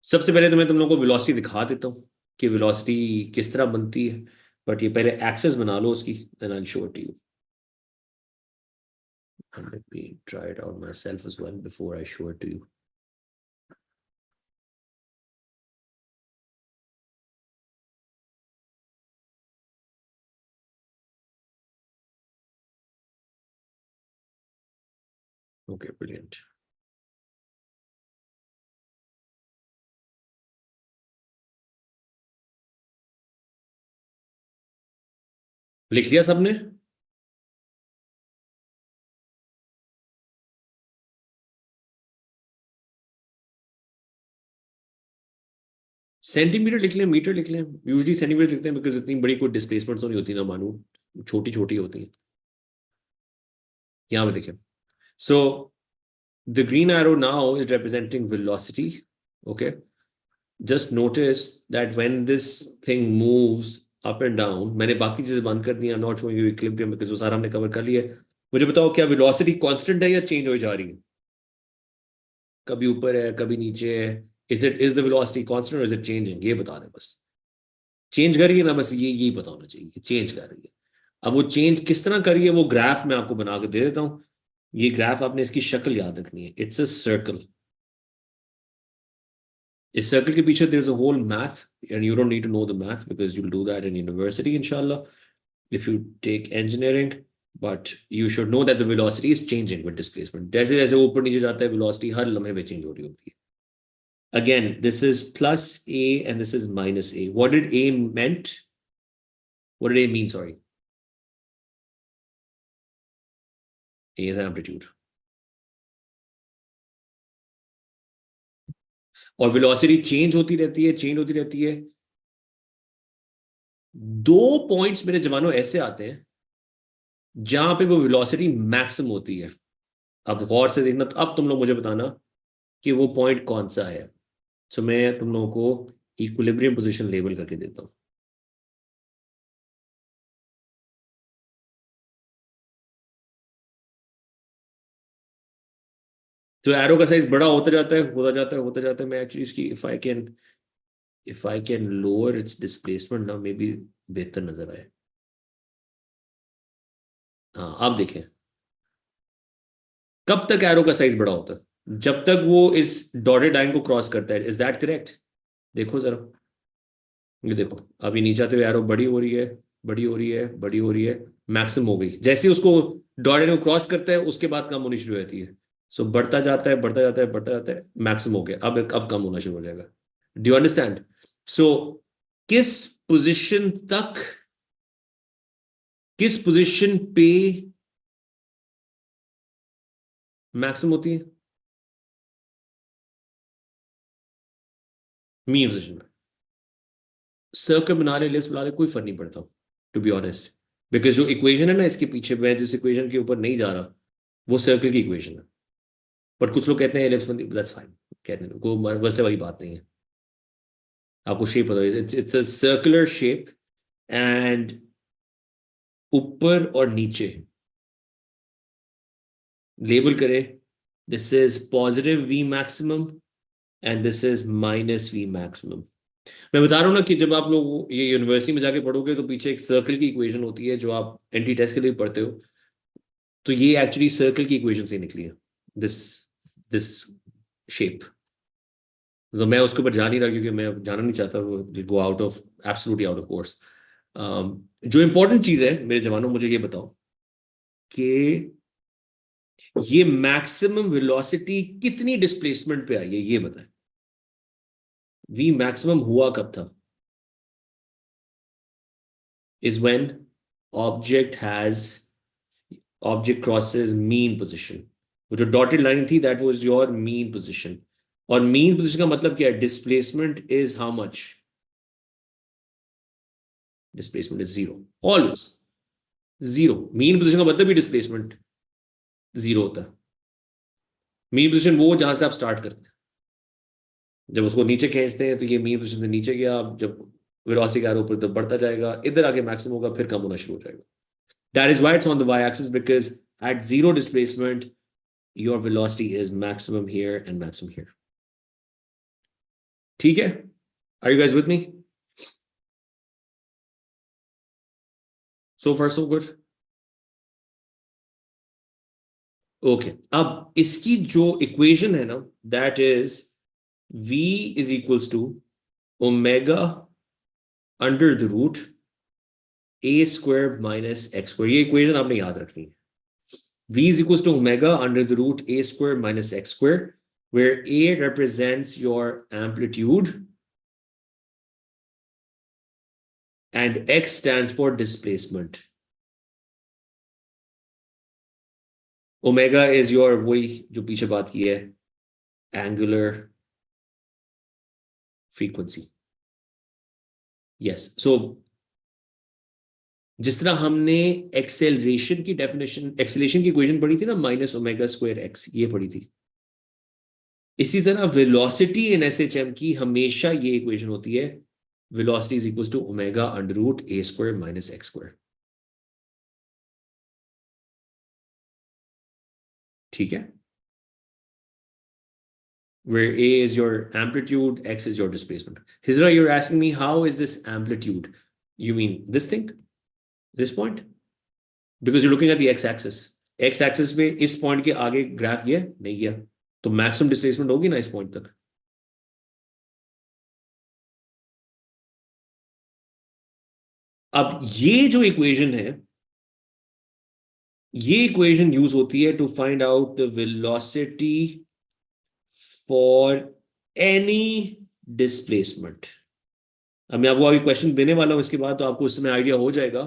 सबसे पहले तो मैं तुम लोगों को वेलोसिटी दिखा देता हूँ कि वेलोसिटी किस तरह बनती है, बट ये पहले एक्सेस बना लो उसकी, then I'll show it to you. And let me try it out myself as well before I show it to you. Okay, brilliant. लिख लिया सबने? सेंटीमीटर लिख लें, मीटर लिख लें? यूजली सेंटीमीटर लिखते हैं बिकॉज इतनी बड़ी कोई डिस्प्लेसमेंट तो नहीं होती ना मानो, छोटी छोटी होती है। यहाँ पे देखिए, so the green arrow now is representing velocity. Okay, just notice that when this thing moves up and down, मैंने बाकी चीजें बंद कर दी, I'm not showing you equilibrium because वो सारा हमने कवर कर लिया है। मुझे बताओ क्या वेलोसिटी कांस्टेंट है या चेंज हो जा रही है? कभी ऊपर है कभी नीचे है। इज द वेलोसिटी कांस्टेंट और इज इट चेंजिंग? ये बता दें बस। चेंज कर रही है ना, बस यही पता होना चाहिए कि चेंज कर रही है। अब वो चेंज किस तरह कर रही है वो ग्राफ मैं आपको बना के दे देता हूँ। ये ग्राफ आपने इसकी शक्ल याद रखनी है, इट्स अ सर्कल। इस सर्कल के पीछे there is a whole math, and you don't need to know the math because you will do that in university इंशाल्लाह if you take engineering. But you should know that the velocity is changing with displacement. जैसे जैसे ऊपर नीचे जाता है velocity हर लम्हे में change हो रही होती है। Again, this is plus a and this is minus a. What did a meant? What did a mean? Sorry. Is amplitude. और वेलोसिटी चेंज होती रहती है, चेंज होती रहती है। दो पॉइंट्स मेरे जवानों ऐसे आते हैं जहां पे वो वेलोसिटी मैक्सिमम होती है। अब गौर से देखना, तो अब तुम लोग मुझे बताना कि वो पॉइंट कौन सा है। तो मैं तुम लोगों को इक्विलिब्रियम पोजीशन लेबल करके देता हूं। तो एरो का साइज बड़ा होता जाता है, होता जाता है, होता जाता है। मैं एक्चुअली इसकी if I can lower it's displacement ना, मे बी बेहतर नजर आए। हाँ, आप देखें, कब तक एरो का साइज बड़ा होता है? जब तक वो इस डॉटेड लाइन को क्रॉस करता है। Is that correct? देखो जरा, ये देखो, अभी नीचे आते हुए एरो बड़ी हो रही है, बड़ी हो रही है, बड़ी हो रही है, मैक्सिमम हो गई। जैसे ही उसको डॉटेड को क्रॉस करता है, उसके बाद कम होनी शुरू हो जाती है। सो बढ़ता जाता है, बढ़ता जाता है, बढ़ता जाता है, मैक्सिमम हो गया। अब कम होना शुरू हो जाएगा। Do you understand? सो किस पोजीशन तक, किस पोजीशन पे मैक्सिमम होती है? मीन पोजीशन में। सर्कल बना ले, एलिप्स बना ले, कोई फर्क नहीं पड़ता, टू बी ऑनेस्ट। बिकॉज जो इक्वेशन है ना इसके पीछे, मैं जिस इक्वेशन के ऊपर नहीं जा रहा, वो सर्कल की इक्वेशन है। बट कुछ लोग कहते हैं एलिप्स बनती, दैट्स फाइन, कहने दो, कोई वैसे वाली बात नहीं है। आपको शेप पता है, it's a circular shape. And ऊपर और नीचे लेबल करें, this is positive we maximum and this is minus we maximum. मैं बता रहा हूँ ना कि जब आप लोग ये यूनिवर्सिटी में जाके पढ़ोगे तो पीछे एक सर्कल की इक्वेशन होती है जो आप एंटी टेस्ट के लिए पढ़ते हो। तो ये एक्चुअली सर्कल की इक्वेशन से निकली है, दिस दिस शेप। तो मैं उसके ऊपर जा नहीं रहा क्योंकि मैं जाना नहीं चाहता, वो go out of, absolutely out of course. जो इंपॉर्टेंट चीज है मेरे जवानों, मुझे ये बताओ कि ये मैक्सिमम वेलोसिटी कितनी डिस्प्लेसमेंट पे आई है, ये बताएं। वी मैक्सिमम हुआ कब था? Is when object has object crosses mean position. वो जो डॉटेड लाइन थी, that was your mean position. और मीन पोजीशन का मतलब क्या है? Displacement is how much? Displacement is zero, always zero. Mean position का मतलब ही डिस्प्लेसमेंट जीरो होता है। मीन पोजीशन वो जहां से आप स्टार्ट करते हैं। जब उसको नीचे खींचते हैं तो ये मीन पोजीशन से नीचे गया, जब वेलोसिटी का ऊपर तो बढ़ता जाएगा, इधर आके मैक्सिमम होगा, फिर कम होना शुरू हो जाएगा। That is why it's on the Y axis, because at zero displacement your velocity is maximum here and maximum here. ठीक है? Are you guys with me? So far so good. Okay, अब इसकी जो इक्वेशन है ना, that is v is equals to omega under the root A square minus X square. ये equation आपने याद रखनी है। v is equals to omega under the root a square minus x square, where a represents your amplitude and x stands for displacement. Omega is your, वही जो पीछे बात की है, angular frequency. Yes. So जिस तरह हमने एक्सेलरेशन की डेफिनेशन, एक्सेलरेशन की इक्वेशन पढ़ी थी ना, माइनस ओमेगा स्क्वायर एक्स, ये पढ़ी थी। इसी तरह वेलोसिटी इन एसएचएम की हमेशा ये इक्वेशन होती है, velocity is equal to omega under root A square minus X square. ठीक है? where a is your amplitude, x is your displacement. Hizra, you're asking me how is this amplitude? You mean this thing, this point? Because you're looking at the x-axis. x-axis पे इस point के आगे graph गया नहीं गया, तो maximum displacement होगी ना इस पॉइंट तक। अब ये जो इक्वेशन है, ये इक्वेशन यूज होती है to find out the velocity for any displacement. अब मैं आपको अभी क्वेश्चन देने वाला हूं इसके बाद, तो आपको उसमें आइडिया हो जाएगा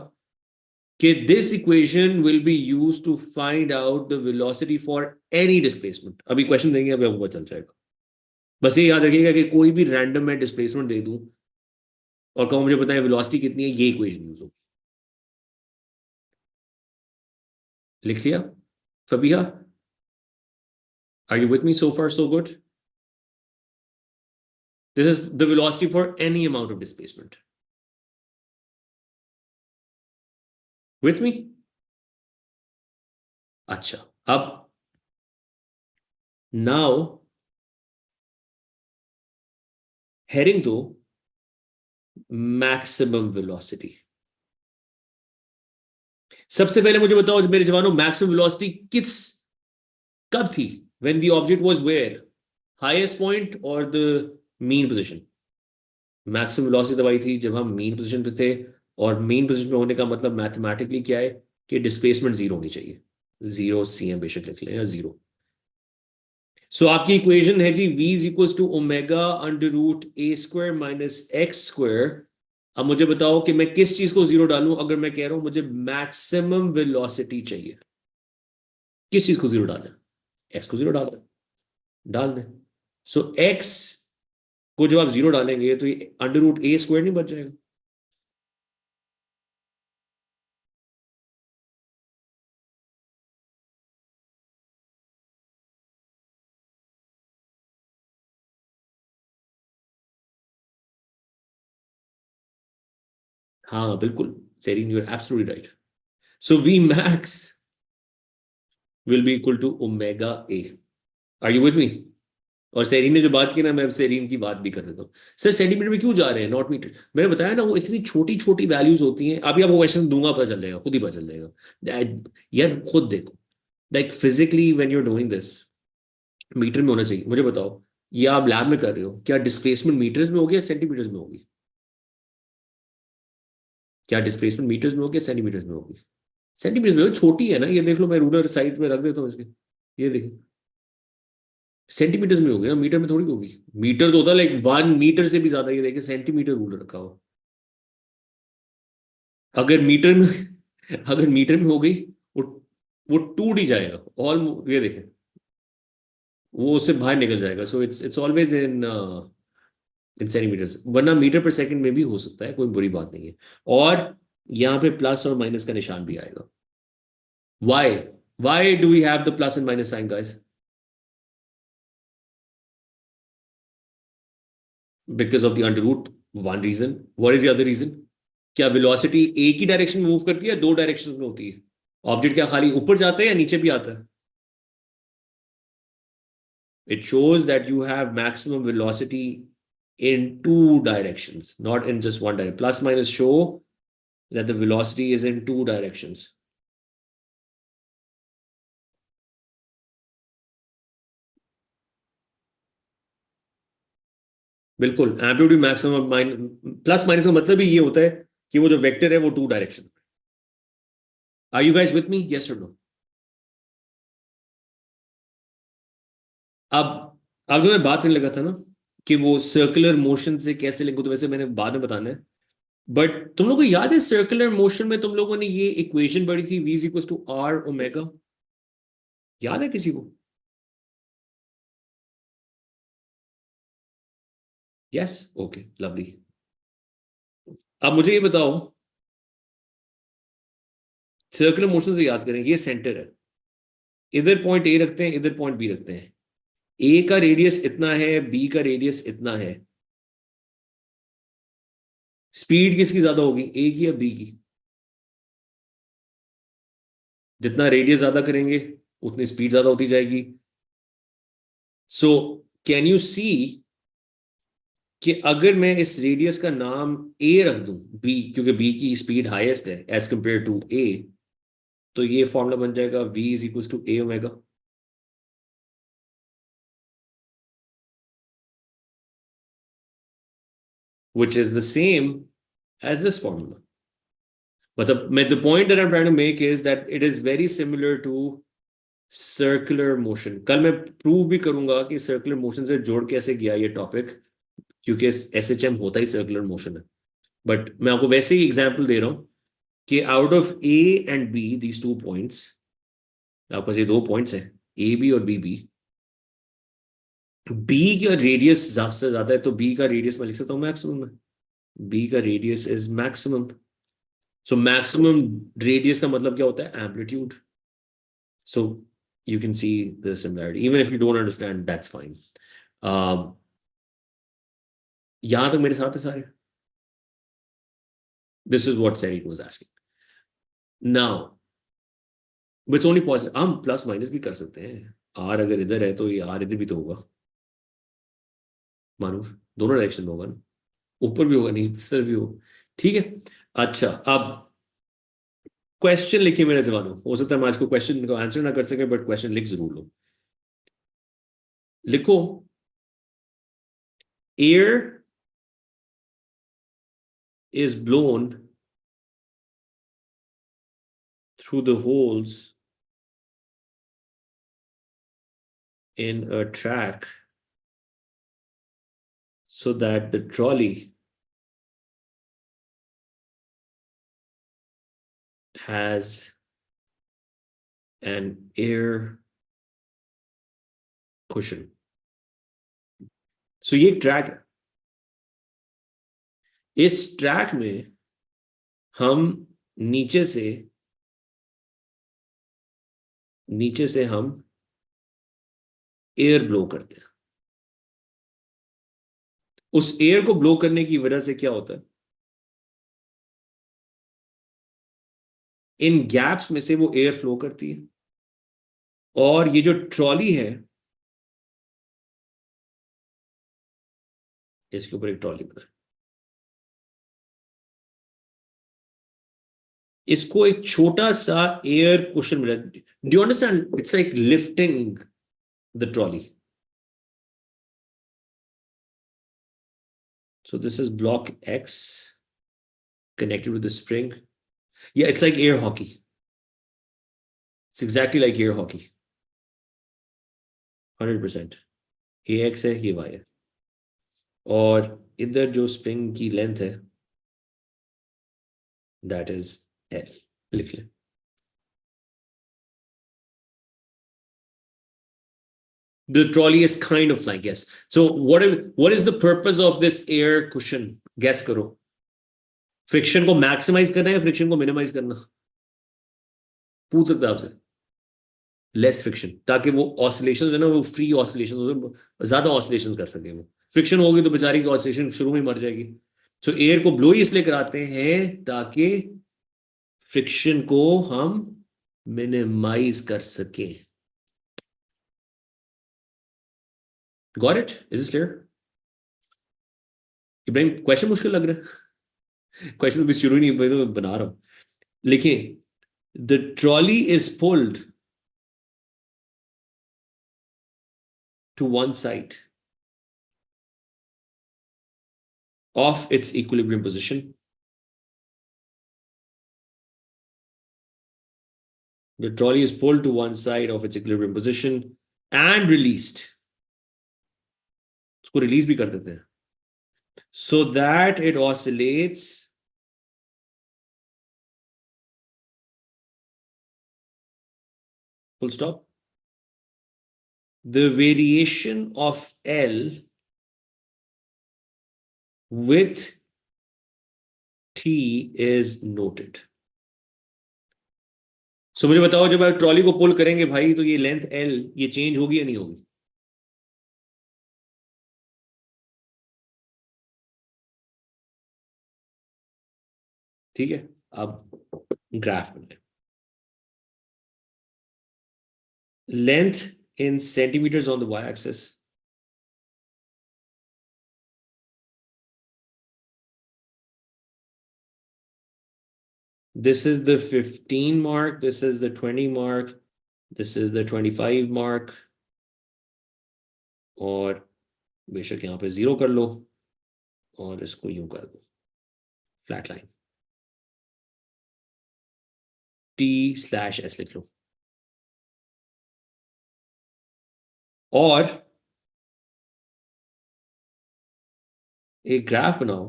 कि this equation will be used to find out the velocity for any displacement. अभी क्वेश्चन देंगे, अभी आपको पता चल जाएगा. बस ये याद रखिएगा कि कोई भी रैंडम मैं डिस्प्लेसमेंट दे दूं और कहूं मुझे बताएं वेलोसिटी कितनी है, ये इक्वेशन यूज होगी. लिख लिया Fabiha? Are you with me so far so good? This is the velocity for any amount of displacement. With me? अच्छा, अब now heading to maximum velocity. सबसे पहले मुझे बताओ मेरे जवानों, मैक्सिमम वेलोसिटी कब थी? When the object was where? Highest point or the mean position? Maximum velocity तब आई थी जब हम मीन पोजीशन पे थे, और मीन पोजीशन पे होने का मतलब मैथमेटिकली क्या है कि डिस्प्लेसमेंट जीरो होनी चाहिए. 0 cm बेशक लिख लें या 0. सो आपकी इक्वेशन है जी v is equal to omega under root A square minus X square. अब मुझे बताओ कि मैं किस चीज को जीरो डालूं अगर मैं कह रहा हूं मुझे मैक्सिमम वेलोसिटी चाहिए. किस चीज को जीरो डालना? एक्स को जीरो डाल दें. सो एक्स को जब आप जीरो डालेंगे तो ये अंडर रूट ए स्क्वायर नहीं बच जाएगा? हाँ बिल्कुल Sereen, you are absolutely right. So v max will be equal to omega A. Are you with me? और सेरीन ने जो बात की ना, मैं सेरीन की बात भी कर देता हूँ. सर सेंटीमीटर में क्यों जा रहे हैं, नॉट मीटर? मैंने बताया ना वो इतनी छोटी छोटी वैल्यूज होती हैं. अभी आपको क्वेश्चन दूंगा, पता चल जाएगा, खुद ही पता चल जाएगा. यार खुद देखो, like physically when you are doing this, metre में होना चाहिए. मुझे बताओ, ये आप लैब में कर रहे हो, क्या डिस्प्लेसमेंट मीटर्स में होगी या सेंटीमीटर्स में होगी? क्या डिस्प्लेसमेंट मीटर्स में होगी या सेंटीमीटर्स में होगी? सेंटीमीटर्स में होगी. छोटी है ना, ये देख लो, मैं रूलर साइड में रख देता हूँ इसके, ये देखिए सेंटीमीटर्स में होगी ना, मीटर में थोड़ी होगी. मीटर तो होता है लाइक 1 मीटर से भी ज्यादा. ये देखिए सेंटीमीटर रूलर रखा हो. अगर मीटर में अगर मीटर में हो गई, वो वो टूट ही जाएगा. ऑल ये देखें, वो उससे बाहर निकल जाएगा. So it's always in centimetres, वरना मीटर पर सेकंड में भी हो सकता है, कोई बुरी बात नहीं है. और यहाँ पे प्लस और माइनस का निशान भी आएगा. Why why do we have the plus and minus sign guys? Because of the under root. One reason. What is the other reason? क्या वेलोसिटी एक ही डायरेक्शन में मूव करती है, दो डायरेक्शन में होती है? ऑब्जेक्ट क्या खाली ऊपर जाता है या नीचे भी आता है? It shows that you have maximum velocity in two directions, not in just one direction. Plus minus show that the velocity is in two directions. बिल्कुल, एम्पलीट्यूड मैक्सिमम प्लस माइनस का मतलब ही ये होता है कि वो जो वेक्टर है वो two direction. Are you guys with me, yes और नो? अब जो मैं बात करने लगा था ना कि वो सर्कुलर मोशन से कैसे लिंक होता है, वैसे मैंने बाद में बताना है. बट तुम लोगों को याद है सर्कुलर मोशन में तुम लोगों ने ये इक्वेशन पढ़ी थी, v is equal to R omega? याद है किसी को? Yes, okay, lovely. अब मुझे ये बताओ, सर्कुलर मोशन से याद करें, ये सेंटर है, इधर पॉइंट ए रखते हैं, इधर पॉइंट बी रखते हैं. ए का रेडियस इतना है, बी का रेडियस इतना है. स्पीड किसकी ज्यादा होगी, ए की या बी की? जितना रेडियस ज्यादा करेंगे उतनी स्पीड ज्यादा होती जाएगी. सो कैन यू सी कि अगर मैं इस रेडियस का नाम ए रख दूं, बी, क्योंकि बी की स्पीड हाईएस्ट है एज कंपेयर टू ए, तो ये फॉर्मूला बन जाएगा v is equal to A omega. which is the same as this formula. But the point that I'm trying to make is that it is very similar to circular motion. कल मैं prove भी करूंगा कि circular motion से जोड़ कैसे गया ये टॉपिक, क्योंकि एसएचएम होता ही सर्कुलर मोशन है. बट मैं आपको वैसे ही एग्जांपल दे रहा हूं कि out of A and B, these 2 points, आपके पास ये 2 पॉइंट्स हैं, ए बी और बी बी, बी का रेडियस ज्यादा से ज्यादा है, तो बी का रेडियस मैं लिख सकता हूँ मैक्सिमम में, बी का radius is maximum. So maximum radius का मतलब क्या होता है? Amplitude. So you can see the similarity even if you don't understand, that's fine. यहां तक मेरे साथ है सारे? This is what Sarit was asking. Now, but it's only possible, हम प्लस माइनस भी कर सकते हैं। आर अगर इधर है तो ये आर इधर भी तो होगा, मानो दोनों डायरेक्शन में होगा ना, ऊपर भी होगा नीचे भी होगा। ठीक है, अच्छा अब क्वेश्चन लिखिए मेरे जवानों। हो सकता है मैं आज को क्वेश्चन को आंसर ना कर सके, बट क्वेश्चन लिख जरूर लो। लिखो, air is blown through the holes in a track so that the trolley has an air cushion. So ये ट्रैक है, इस ट्रैक में हम नीचे से हम एयर ब्लो करते हैं। उस एयर को ब्लो करने की वजह से क्या होता है? इन गैप्स में से वो एयर फ्लो करती है, और ये जो ट्रॉली है, इसके ऊपर एक ट्रॉली बना है, इसको एक छोटा सा एयर कुशन मिला। Do you understand? It's like lifting the trolley. So this is block X connected with the spring. Yeah, it's like air hockey. It's exactly like air hockey. 100%. ये X है, ये Y है, और इधर जो spring की length है, that is L. लिख ले। The trolley is kind of flying, yes. So what is the purpose of this air cushion? Guess करो। फ्रिक्शन को मैक्सिमाइज करना है या फ्रिक्शन को मिनिमाइज करना? पूछ सकता है आपसे। लेस फ्रिक्शन, ताकि वो ऑसिलेशन है ना, वो फ्री ऑसिलेशन, ज्यादा ऑसिलेशन कर सके वो। फ्रिक्शन होगी तो बेचारी की ऑसिलेशन शुरू में मर जाएगी। तो एयर को ब्लो इसलिए कराते हैं ताकि फ्रिक्शन को हम मिनिमाइज कर सके। Got it? Is it clear? Ibrahim, question मुश्किल लग रहा है? क्वेश्चन तो भी शुरू ही नहीं, मैं तो बना रहा हूं। लिखिए, the trolley is pulled to one side of its equilibrium position. The trolley is pulled to one side of its equilibrium position and released. उसको रिलीज भी कर देते हैं, so that it oscillates full stop. The variation of L with T is noted. So मुझे बताओ, जब आप trolley को पुल करेंगे भाई, तो ये लेंथ L ये चेंज होगी या नहीं होगी? ठीक है, अब ग्राफ बनाए। Length in centimeters on the y-axis, this is the 15 mark, this is the 20 mark, this is the 25 mark, और बेशक यहाँ पे 0 कर लो और इसको यूं कर दो, फ्लैट लाइन, T/S लिख लो, और एक ग्राफ बनाओ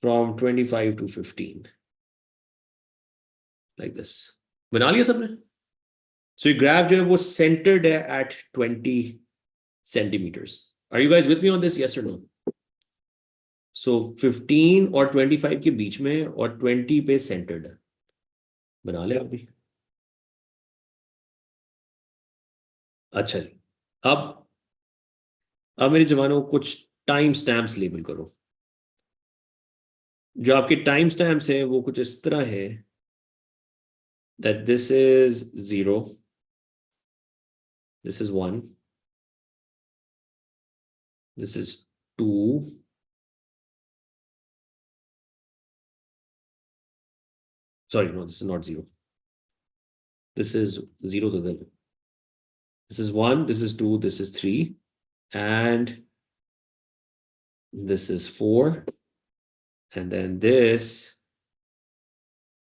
from 25 to 15 like this. बना लिया सबने? So your graph जो है वो centered है at 20 centimeters. Are you guys with me on this? Yes or no? So 15 और 25 के बीच में और 20 पे centered है. बना ले आप भी. अच्छा जी. अब मेरे जवानों कुछ टाइम स्टैम्प्स लेबल करो. जो आपके टाइम स्टैम्प्स है वो कुछ इस तरह है that this is 0, this is 1, this is 2, sorry, no, this is not 0. This is 0 to the, this is 1, this is 2, this is 3, and this is 4, and then this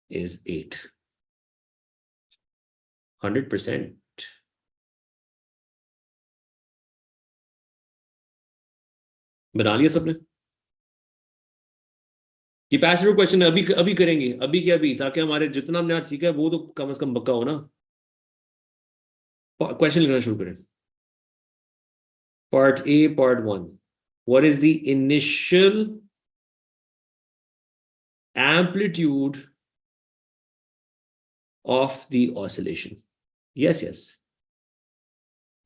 is 8. 100%. बना लिया सबने? ये पैसिव क्वेश्चन अभी अभी करेंगे, अभी क्या अभी, ताकि हमारे जितना हमने आज सीखा है वो तो कम से कम पक्का हो ना. क्वेश्चन लिखना शुरू करें. Part A, part 1. What is the initial amplitude of the oscillation? Yes, yes.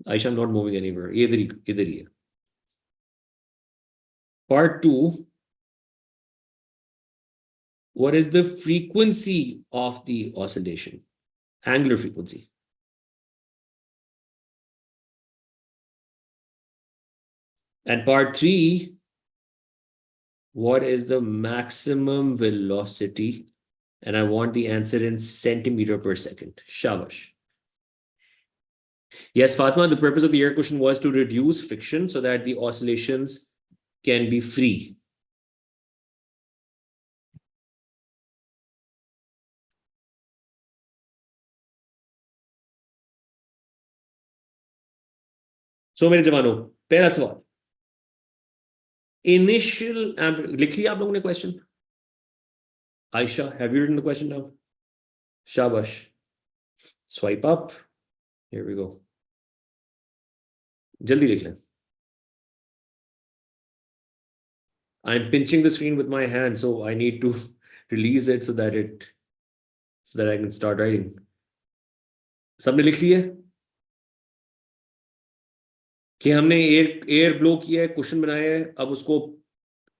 Aisha, I'm not moving anywhere. इधर ही है. Part 2. What is the frequency of the oscillation? Angular frequency. And part 3. What is the maximum velocity? And I want the answer in centimeter per second. Shabash. Yes, Fatma, the purpose of the air cushion was to reduce friction so that the oscillations can be free. So, मेरे जवानों, पहला सवाल. Initial लिख लिया आप लोगों ने question? Aisha, have you written the question down? Shabash. Swipe up. Here we go. जल्दी लिख लें. I'm pinching the screen with my hand, so I need to release it so that I can start writing. सबने लिख लिया कि हमने air blow किया है, कुशन बनाया है, अब उसको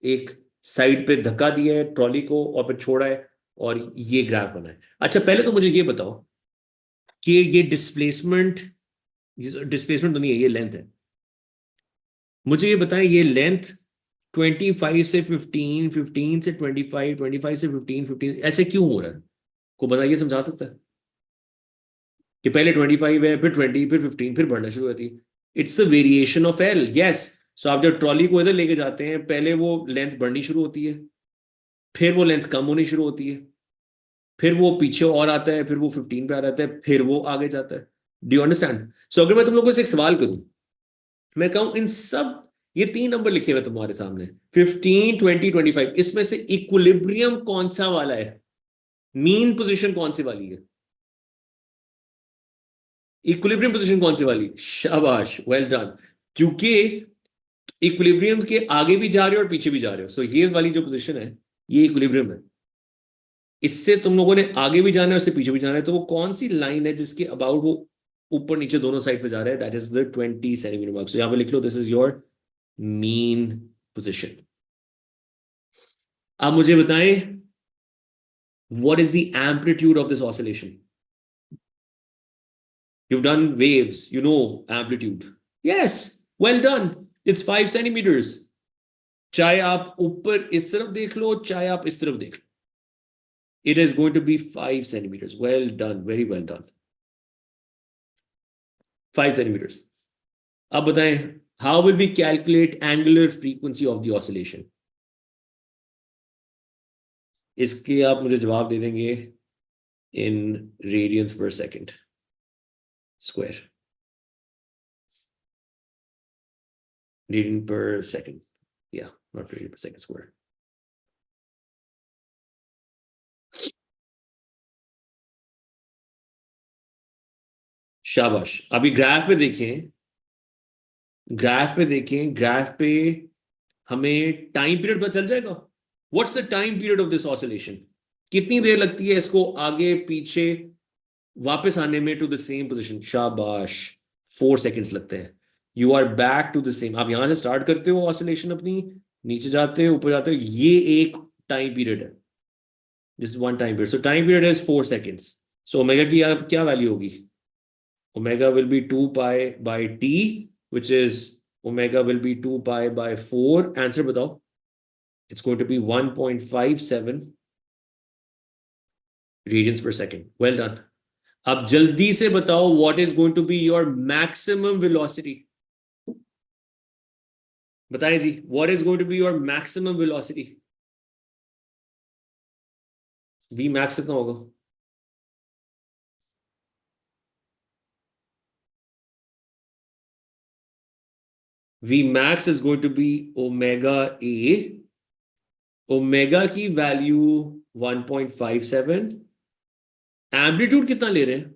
एक साइड पे धक्का दिया है ट्रॉली को और फिर छोड़ा है और ये ग्राफ बना है. अच्छा, पहले तो मुझे ये बताओ कि ये डिस्प्लेसमेंट तो नहीं है, ये लेंथ है. मुझे ये बताएं, ये लेंथ 25 से 15, 15 से 25, 25 से 15, 15 ऐसे क्यों हो रहा है? को बना ये समझा सकता है कि पहले 25 है, फिर 20, फिर 15, फिर बढ़ना शुरू होती है. It's the variation of L. Yes. So आप जब ट्रॉली को इधर लेके जाते हैं, पहले वो लेंथ बढ़नी शुरू होती है, फिर वो लेंथ कम होनी शुरू होती है, फिर वो पीछे और आता है, फिर वो 15 पे आ जाता है, फिर वो आगे जाता है. Do you understand? सो अगर मैं तुम लोगों से एक सवाल करूं, मैं कहूं इन सब ये 3 नंबर लिखे हुए तुम्हारे सामने 15, 20, 25, इसमें से इक्विलिब्रियम कौन सा वाला है? मीन पोजीशन कौन सी वाली है? इक्विलिब्रियम पोजीशन कौन सी वाली? शाबाश, वेल डन. क्योंकि इक्विलिब्रियम के आगे भी जा रहे हो और पीछे भी जा रहे हो. सो ये वाली जो पोजीशन है ये इक्विलिब्रियम है. इससे तुम लोगों ने आगे भी जाना है, उससे पीछे भी जाना है. तो वो कौन सी लाइन है जिसके अबाउट वो ऊपर नीचे दोनों साइड पे जा रहा है? That is the 20 centimetre mark. So यहां पे लिख लो, this is your mean position. अब मुझे बताएं, what is the amplitude of this oscillation? You've done waves, you know amplitude. Yes, well done. It's 5 centimeters. चाहे आप ऊपर इस तरफ देख लो, चाहे आप इस तरफ देख लो, it is going to be 5 centimeters. Well done, very well done. 5 centimeters. अब बताएं, how will we calculate angular frequency of the oscillation? इसके आप मुझे जवाब दे देंगे in radians per second square. Radian per second. Yeah, not radian per second square. शाबाश। अभी graph पे देखें, ग्राफ पे देखें, ग्राफ पे हमें टाइम पीरियड पता चल जाएगा। What's the time period of this oscillation? कितनी देर लगती है इसको आगे पीछे वापस आने में टू द सेम पोजीशन? शाबाश, 4 सेकेंड्स लगते हैं। You are back to the same. आप यहां से स्टार्ट करते हो ऑसिलेशन अपनी, नीचे जाते हो, ऊपर जाते हो, ये एक टाइम पीरियड है। This one time period, so time period is 4 seconds. So omega की आप क्या वैल्यू होगी? Omega will be 2 pi by T, which is omega will be 2 pi by 4। Answer बताओ। It's going to be 1.57 radians per second. Well done. अब जल्दी से बताओ what is going to be your maximum velocity? बताएं जी, what is going to be your maximum velocity? V max कितना होगा? V max is going to be omega A. Omega की value 1.57। Amplitude कितना ले रहे हैं?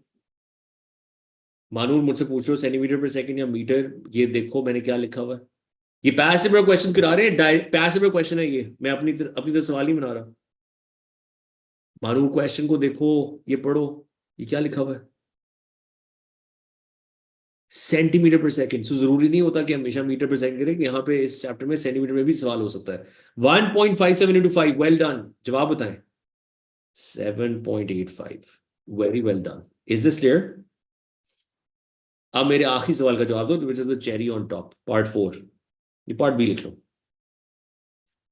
मानूर मुझसे पूछ रहे हो सेंटीमीटर पर सेकंड या मीटर, ये देखो मैंने क्या लिखा हुआ है। ये पैसिव क्वेश्चन करा रहे हैं, पैसिव क्वेश्चन है ये, मैं अपनी तरफ सवाल ही बना रहा। मानू क्वेश्चन को देखो, ये पढ़ो, ये क्या लिखा हुआ है? सेंटीमीटर पर सेकंड। सो जरूरी नहीं होता कि हमेशा मीटर पर सेकंड करें, यहाँ पे इस चैप्टर में सेंटीमीटर में भी सवाल हो सकता है। 1.57 इंटू 5, वेल डन। जवाब बताएं। 7.85, very well done. Is this clear? अब मेरे आखिरी सवाल का जवाब दो, which is the cherry on top, part 4। ये पार्ट बी लिख लो।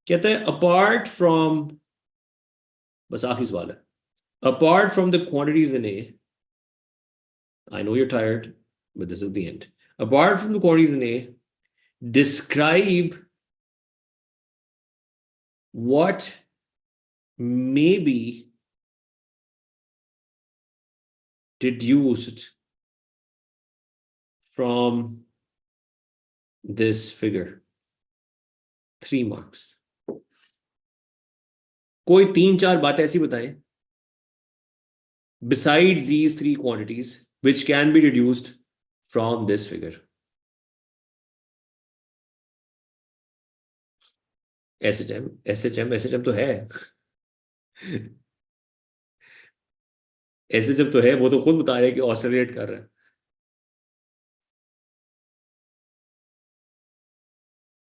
कहते हैं अपार्ट फ्रॉम, बस आखिरी सवाल है, apart from the quantities in A, I know you're tired, but this is the end. Apart from the quantities in A, describe what may be deduced from this figure. 3 marks. कोई 3-4 बातें ऐसी बताएं besides these 3 quantities which can be deduced from this figure. SHM तो है। SHM तो है, वो तो खुद बता रहे हैं कि ऑसिलेट कर रहा है।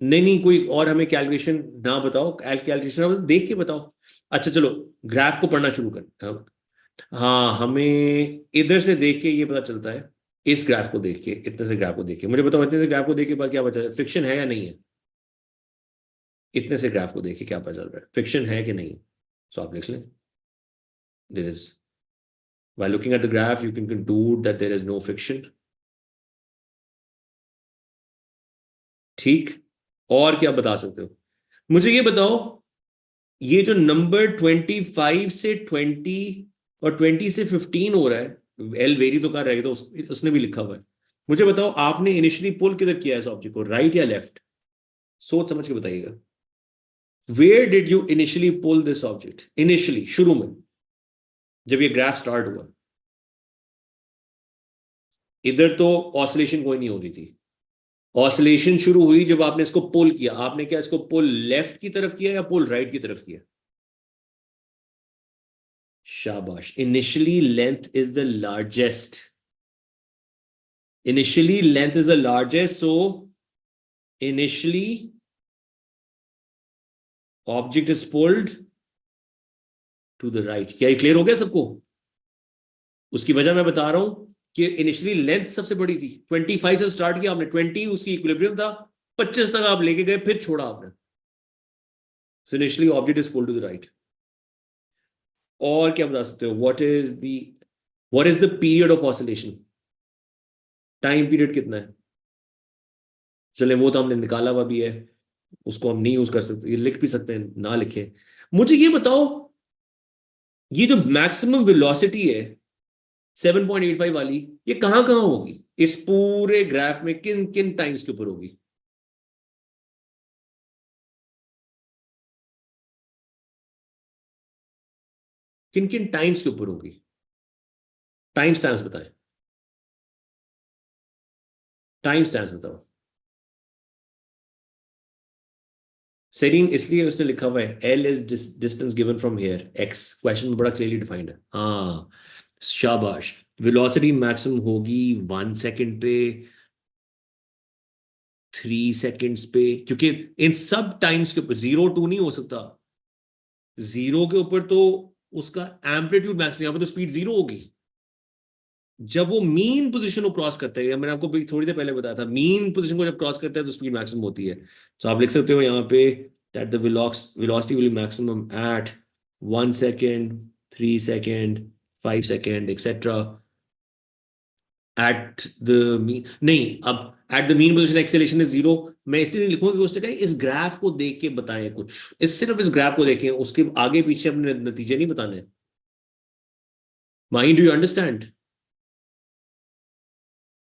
नहीं नहीं, कोई और हमें कैलकुलेशन ना बताओ, कैलकुलेशन देख के बताओ। अच्छा चलो, ग्राफ को पढ़ना शुरू कर। हाँ, हमें इधर से देख के ये पता चलता है, इस ग्राफ को देख के, इतने से ग्राफ को देख के मुझे बताओ, इतने से ग्राफ को देख के बाद क्या पता चलता है, फ्रिक्शन है या नहीं है? इतने से ग्राफ को देख के क्या पता चल रहा है, फ्रिक्शन है कि नहीं? सो आप लिख लें, there is, while looking at the graph you can conclude that there is no friction। ठीक, और क्या बता सकते हो मुझे ये बताओ? ये जो नंबर 25 से 20 और 20 से 15 हो रहा है, एल वेरी तो कर रहा है, तो उसने भी लिखा हुआ है। मुझे बताओ आपने इनिशियली पुल किधर किया है इस ऑब्जेक्ट को, राइट या लेफ्ट? सोच समझ के बताइएगा। Where did you initially pull this object? Initially, शुरू में, जब ये ग्राफ स्टार्ट हुआ, इधर तो ऑसिलेशन कोई नहीं हो रही थी। ऑसिलेशन शुरू हुई जब आपने इसको पुल किया। आपने क्या इसको पुल लेफ्ट की तरफ किया या पुल राइट की तरफ किया? शाबाश। Initially length is the largest, initially length is the largest, so initially object is pulled to the right। क्या ये क्लियर हो गया सबको? उसकी वजह मैं बता रहा हूं कि इनिशियली लेंथ सबसे बड़ी थी, 25 से स्टार्ट किया आपने, 20 उसकी इक्विलिब्रियम था, 25 तक आप लेके गए, फिर छोड़ा आपने। So initially object is pulled to the right. और क्या बता सकते हो, what is the period of oscillation? Time period कितना है? चले वो तो हमने निकाला हुआ भी है, उसको हम नहीं यूज कर सकते, ये लिख भी सकते हैं, ना लिखे। मुझे ये बताओ, ये जो मैक्सिमम वेलोसिटी है 7.85 वाली, ये कहां कहां होगी इस पूरे ग्राफ में, किन किन टाइम्स के ऊपर होगी? किन किन टाइम्स के ऊपर होगी? टाइम्स टाइम्स बताएं। टाइम स्टैम्प्स बताओ। सेरीन इसलिए उसने लिखा हुआ है L is distance given from here, x question में बड़ा क्लियरली डिफाइंड है। हाँ शाबाश। वेलोसिटी मैक्सिमम होगी 1 सेकंड पे, 3 सेकंड्स पे, क्योंकि इन सब टाइम्स के ऊपर 0 2 नहीं हो सकता। 0 के ऊपर तो उसका एम्पलीट्यूड मैक्सिमम, यहां पर तो स्पीड 0 होगी। जब वो मीन पोजीशन को क्रॉस करता है, मैंने आपको थोड़ी देर पहले बताया था, मीन पोजीशन को जब क्रॉस करता है तो स्पीड मैक्सिमम होती है। तो आप लिख सकते हो यहाँ पे that the velocity will maximum at 1 second, 3 second, 5 second etcetera at the mean. नहीं, अब at the mean position acceleration is 0 मैं इसलिए नहीं लिखूंगा कि उसने कहा इस ग्राफ को देख के बताएं कुछ, सिर्फ इस ग्राफ को देखें, उसके आगे पीछे अपने नतीजे नहीं बताने। Mind, do you understand?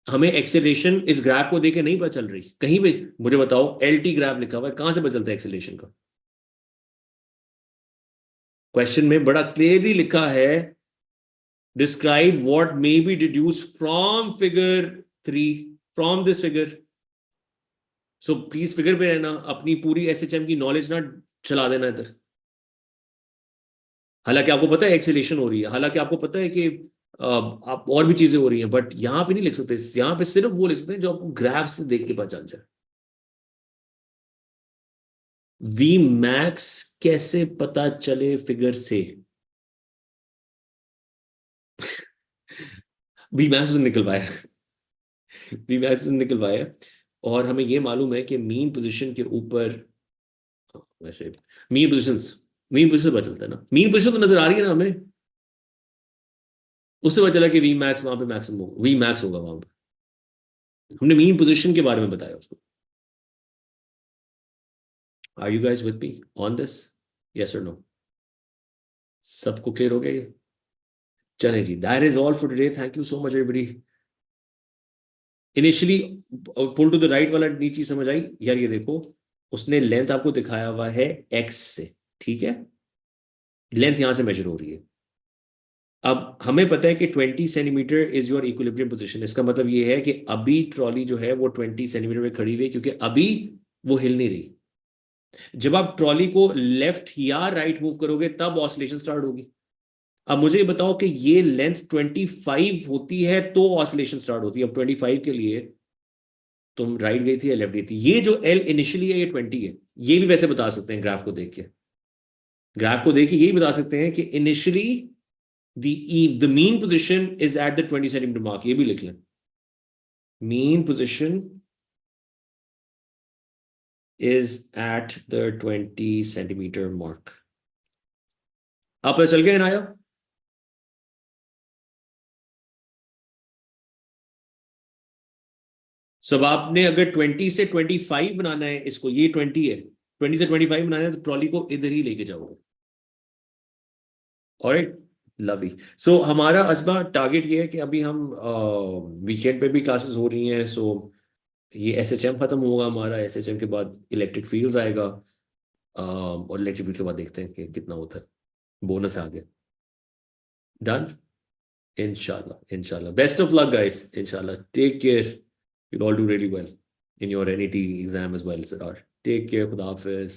हमें एक्सेलरेशन इस ग्राफ को देके नहीं पता चल रही कहीं भी। मुझे बताओ एल टी ग्राफ लिखा हुआ है, कहां से पता चलता है एक्सेलरेशन का? क्वेश्चन में बड़ा क्लियरली लिखा है describe what may be deduce from figure 3, from this figure. So please figure पे रहना, अपनी पूरी एसएचएम की नॉलेज ना चला देना इधर। हालांकि आपको पता है एक्सेलरेशन हो रही है, हालांकि आपको पता है कि आप और भी चीजें हो रही हैं, बट यहां पे नहीं लिख सकते। यहां पे सिर्फ वो लिख सकते हैं जो आपको ग्राफ से देख के पहचान जाए। वी मैक्स कैसे पता चले फिगर से? वी मैक्स निकलवाया, वी मैक्स निकलवाया, और हमें ये मालूम है कि मीन पोजीशन के ऊपर, वैसे मीन पोजीशंस, मीन पोजीशन पता चलता है ना, मीन पोजीशन तो नजर आ रही है ना हमें, उससे पता चला कि वी मैक्स वहां पे मैक्सिमम होगा, वी मैक्स होगा वहां पे। हमने मीन पोजीशन के बारे में बताया उसको। Are you guys with me on this? Yes और नो? सबको क्लियर हो गया ये? चलें जी, that is all for today, thank you so much everybody. Initially pull to the right वाला नीचे समझ आई यार? ये देखो, उसने लेंथ आपको दिखाया हुआ है एक्स से, ठीक है, लेंथ यहां से मेजर हो रही है। अब हमें पता है कि 20 centimetre is your equilibrium position. इसका मतलब ये है कि अभी ट्रॉली जो है वो 20 सेंटीमीटर में खड़ी हुई है, क्योंकि अभी वो हिल नहीं रही। जब आप ट्रॉली को लेफ्ट या राइट मूव करोगे तब ऑसिलेशन स्टार्ट होगी। अब मुझे ये बताओ कि ये लेंथ 25 होती है तो ऑसिलेशन स्टार्ट होती है। अब 25 के लिए तुम राइट गई थी या लेफ्ट गई थी? ये जो एल इनिशियली है ये 20 है। ये भी वैसे बता सकते हैं ग्राफ को देख के, ग्राफ को देख के यही बता सकते हैं कि initially the mean position is at the 20 centimetre mark. ये भी लिख लें, mean position is at the 20 centimeter mark. आप पता चल गया नाया? सब आपने अगर 20 से 25 बनाना है इसको, ये 20 है, 20 से 25 बनाना है तो ट्रॉली को इधर ही लेके जाओगे। Alright, lovely. सो हमारा असबा टारगेट ये है कि अभी हम वीकेंड पे भी क्लासेस हो रही हैं। सो ये एसएचएम खत्म होगा हमारा, एसएचएम के बाद इलेक्ट्रिक फील्ड्स आएगा, और इलेक्ट्रिक फील्ड के बाद देखते हैं कि कितना होता है, बोनस आ गया। डन, इंशाल्लाह इंशाल्लाह। बेस्ट ऑफ लक गाइस, इंशाल्लाह। Take care, you'll all do really well in your NET exam as well, Siddharth. Take care, Khuda Hafiz.